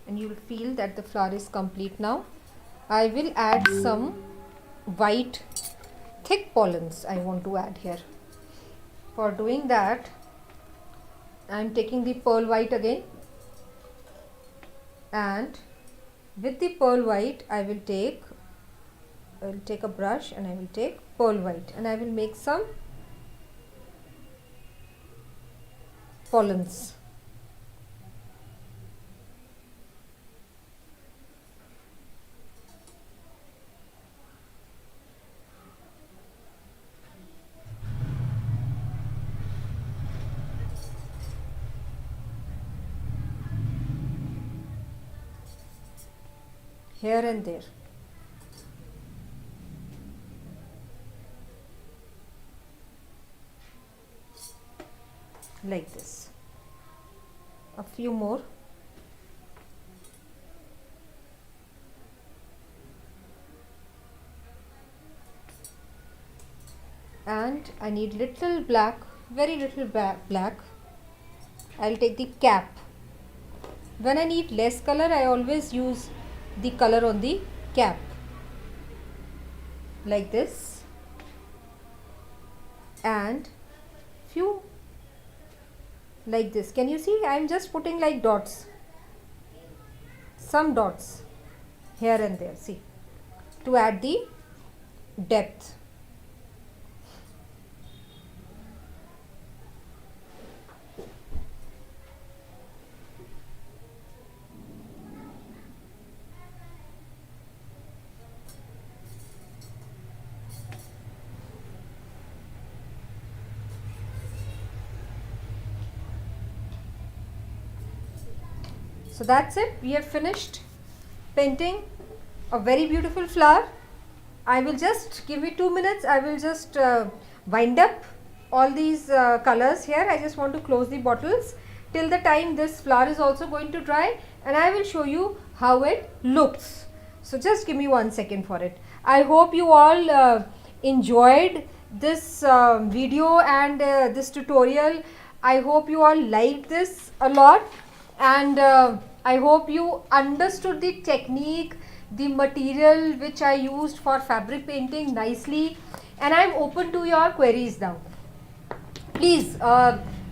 And you will feel that the flower is complete now. I will add some white thick pollens I want to add here. For doing that, I am taking the pearl white again, and with the pearl white I will take a brush and I will take pearl white and I will make some pollens. Here and there. Like this. A few more. And I need little black, very little black. I'll take the cap. When I need less color, I always use the color on the cap. Like this. And few like this. Can you see? I am just putting like dots, some dots here and there, see, to add the depth. So that's it. We have finished painting a very beautiful flower. I will just give me 2 minutes. I will just wind up all these colors here. I just want to close the bottles till the time this flower is also going to dry, and I will show you how it looks. So just give me 1 second for it. I hope you all enjoyed this video and this tutorial. I hope you all liked this a lot, and I hope you understood the technique, the material which I used for fabric painting nicely, and I am open to your queries now. Please,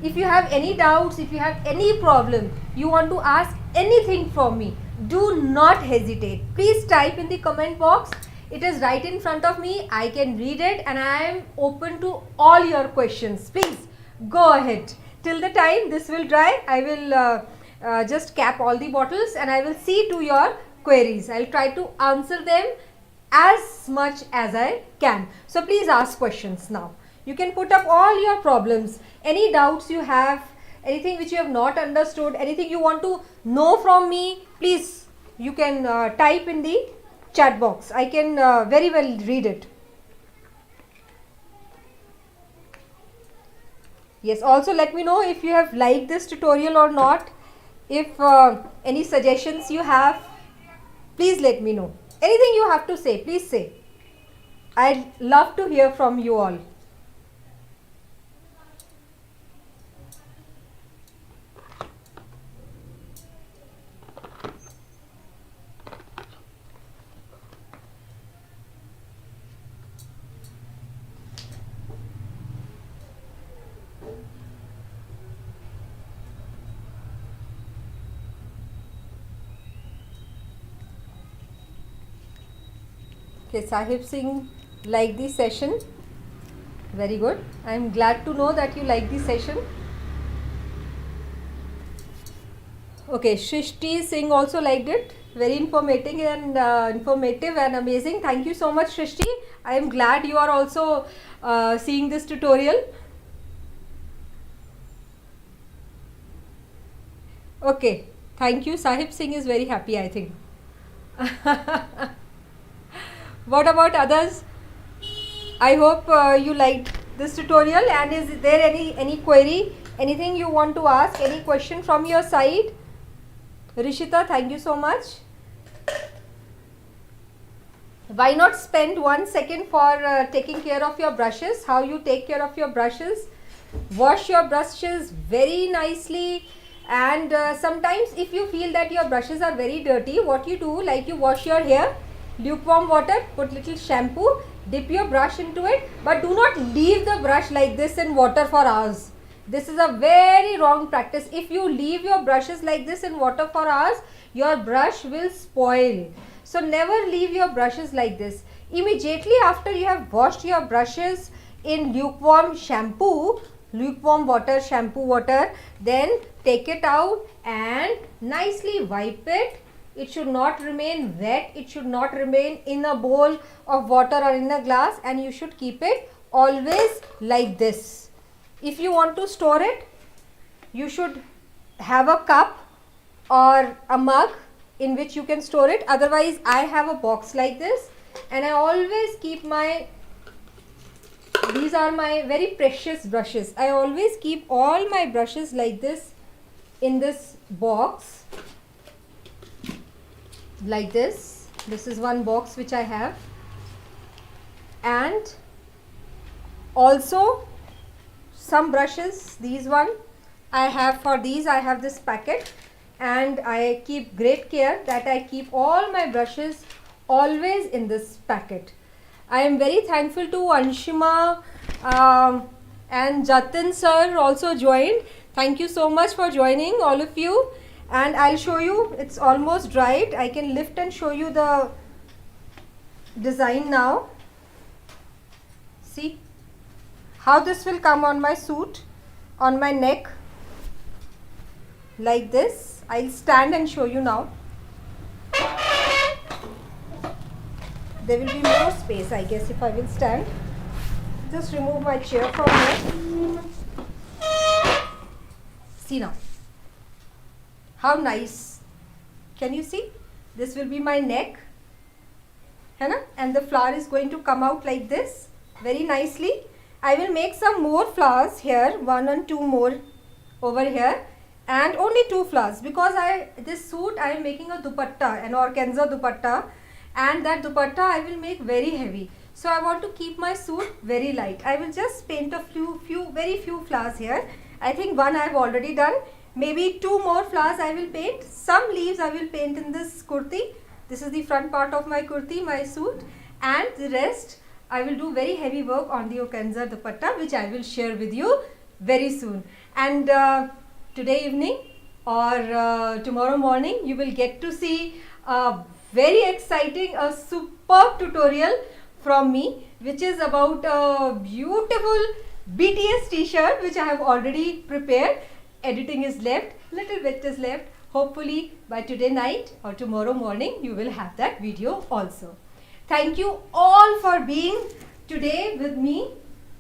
if you have any doubts, if you have any problem, you want to ask anything from me, do not hesitate. Please type in the comment box. It is right in front of me. I can read it, and I am open to all your questions. Please go ahead. Till the time this will dry, I will just cap all the bottles, and I will see to your queries. I will try to answer them as much as I can. So please ask questions now. You can put up all your problems, any doubts you have, anything which you have not understood, anything you want to know from me, please you can type in the chat box. I can very well read it. Yes, also let me know if you have liked this tutorial or not. If any suggestions you have, please let me know. Anything you have to say, please say. I'd love to hear from you all. Okay, Sahib Singh liked the session. Very good. I am glad to know that you like the session. Okay, Shrishti Singh also liked it. Very informative and amazing. Thank you so much, Shrishti. I am glad you are also seeing this tutorial. Okay, thank you. Sahib Singh is very happy, I think. What about others? I hope you liked this tutorial, and is there any query, anything you want to ask, any question from your side? Rishita, thank you so much. Why not spend 1 second for taking care of your brushes? How you take care of your brushes? Wash your brushes very nicely, and sometimes if you feel that your brushes are very dirty, what you do, like you wash your hair, lukewarm water, put little shampoo, dip your brush into it, but do not leave the brush like this in water for hours. This is a very wrong practice. If you leave your brushes like this in water for hours, your brush will spoil. So never leave your brushes like this. Immediately after you have washed your brushes in lukewarm shampoo, lukewarm water, shampoo water, then take it out and nicely wipe it. It should not remain wet. It should not remain in a bowl of water or in a glass, and you should keep it always like this. If you want to store it, you should have a cup or a mug in which you can store it. Otherwise, I have a box like this, and I always keep these are my very precious brushes. I always keep all my brushes like this in this box. Like this. This is one box which I have, and also some brushes, these one I have. For these I have this packet, and I keep great care that I keep all my brushes always in this packet. I am very thankful to Anshima and Jatin sir also joined. Thank you so much for joining, all of you. And I'll show you, it's almost dried. I can lift and show you the design now. See how this will come on my suit, on my neck, like this. I'll stand and show you now. There will be more space, I guess, if I will stand. Just remove my chair from here. See now how nice Can you see? This will be my neck, है ना? And the flower is going to come out like this very nicely. I will make some more flowers here, 1 and 2 more over here, and only 2 flowers because this suit I am making a dupatta, an organza dupatta, and that dupatta I will make very heavy. So I want to keep my suit very light. I will just paint a very few flowers here. I think 1 I have already done. Maybe 2 more flowers I will paint. Some leaves I will paint in this kurti. This is the front part of my kurti, my suit, and the rest I will do very heavy work on the organza dupatta, which I will share with you very soon. And today evening or tomorrow morning, you will get to see a very exciting, a superb tutorial from me, which is about a beautiful BTS t-shirt which I have already prepared. Editing is left, little bit is left. Hopefully by today night or tomorrow morning you will have that video also. Thank you all for being today with me,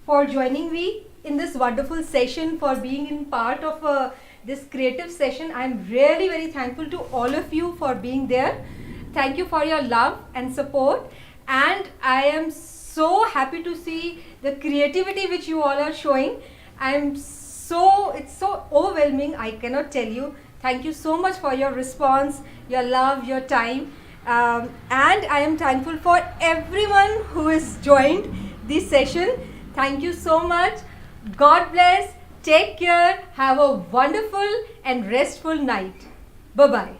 for joining me in this wonderful session, for being in part of this creative session. I am really very thankful to all of you for being there. Thank you for your love and support, and I am so happy to see the creativity which you all are showing. It's so overwhelming, I cannot tell you. Thank you so much for your response, your love, your time. And I am thankful for everyone who has joined this session. Thank you so much. God bless. Take care. Have a wonderful and restful night. Bye-bye.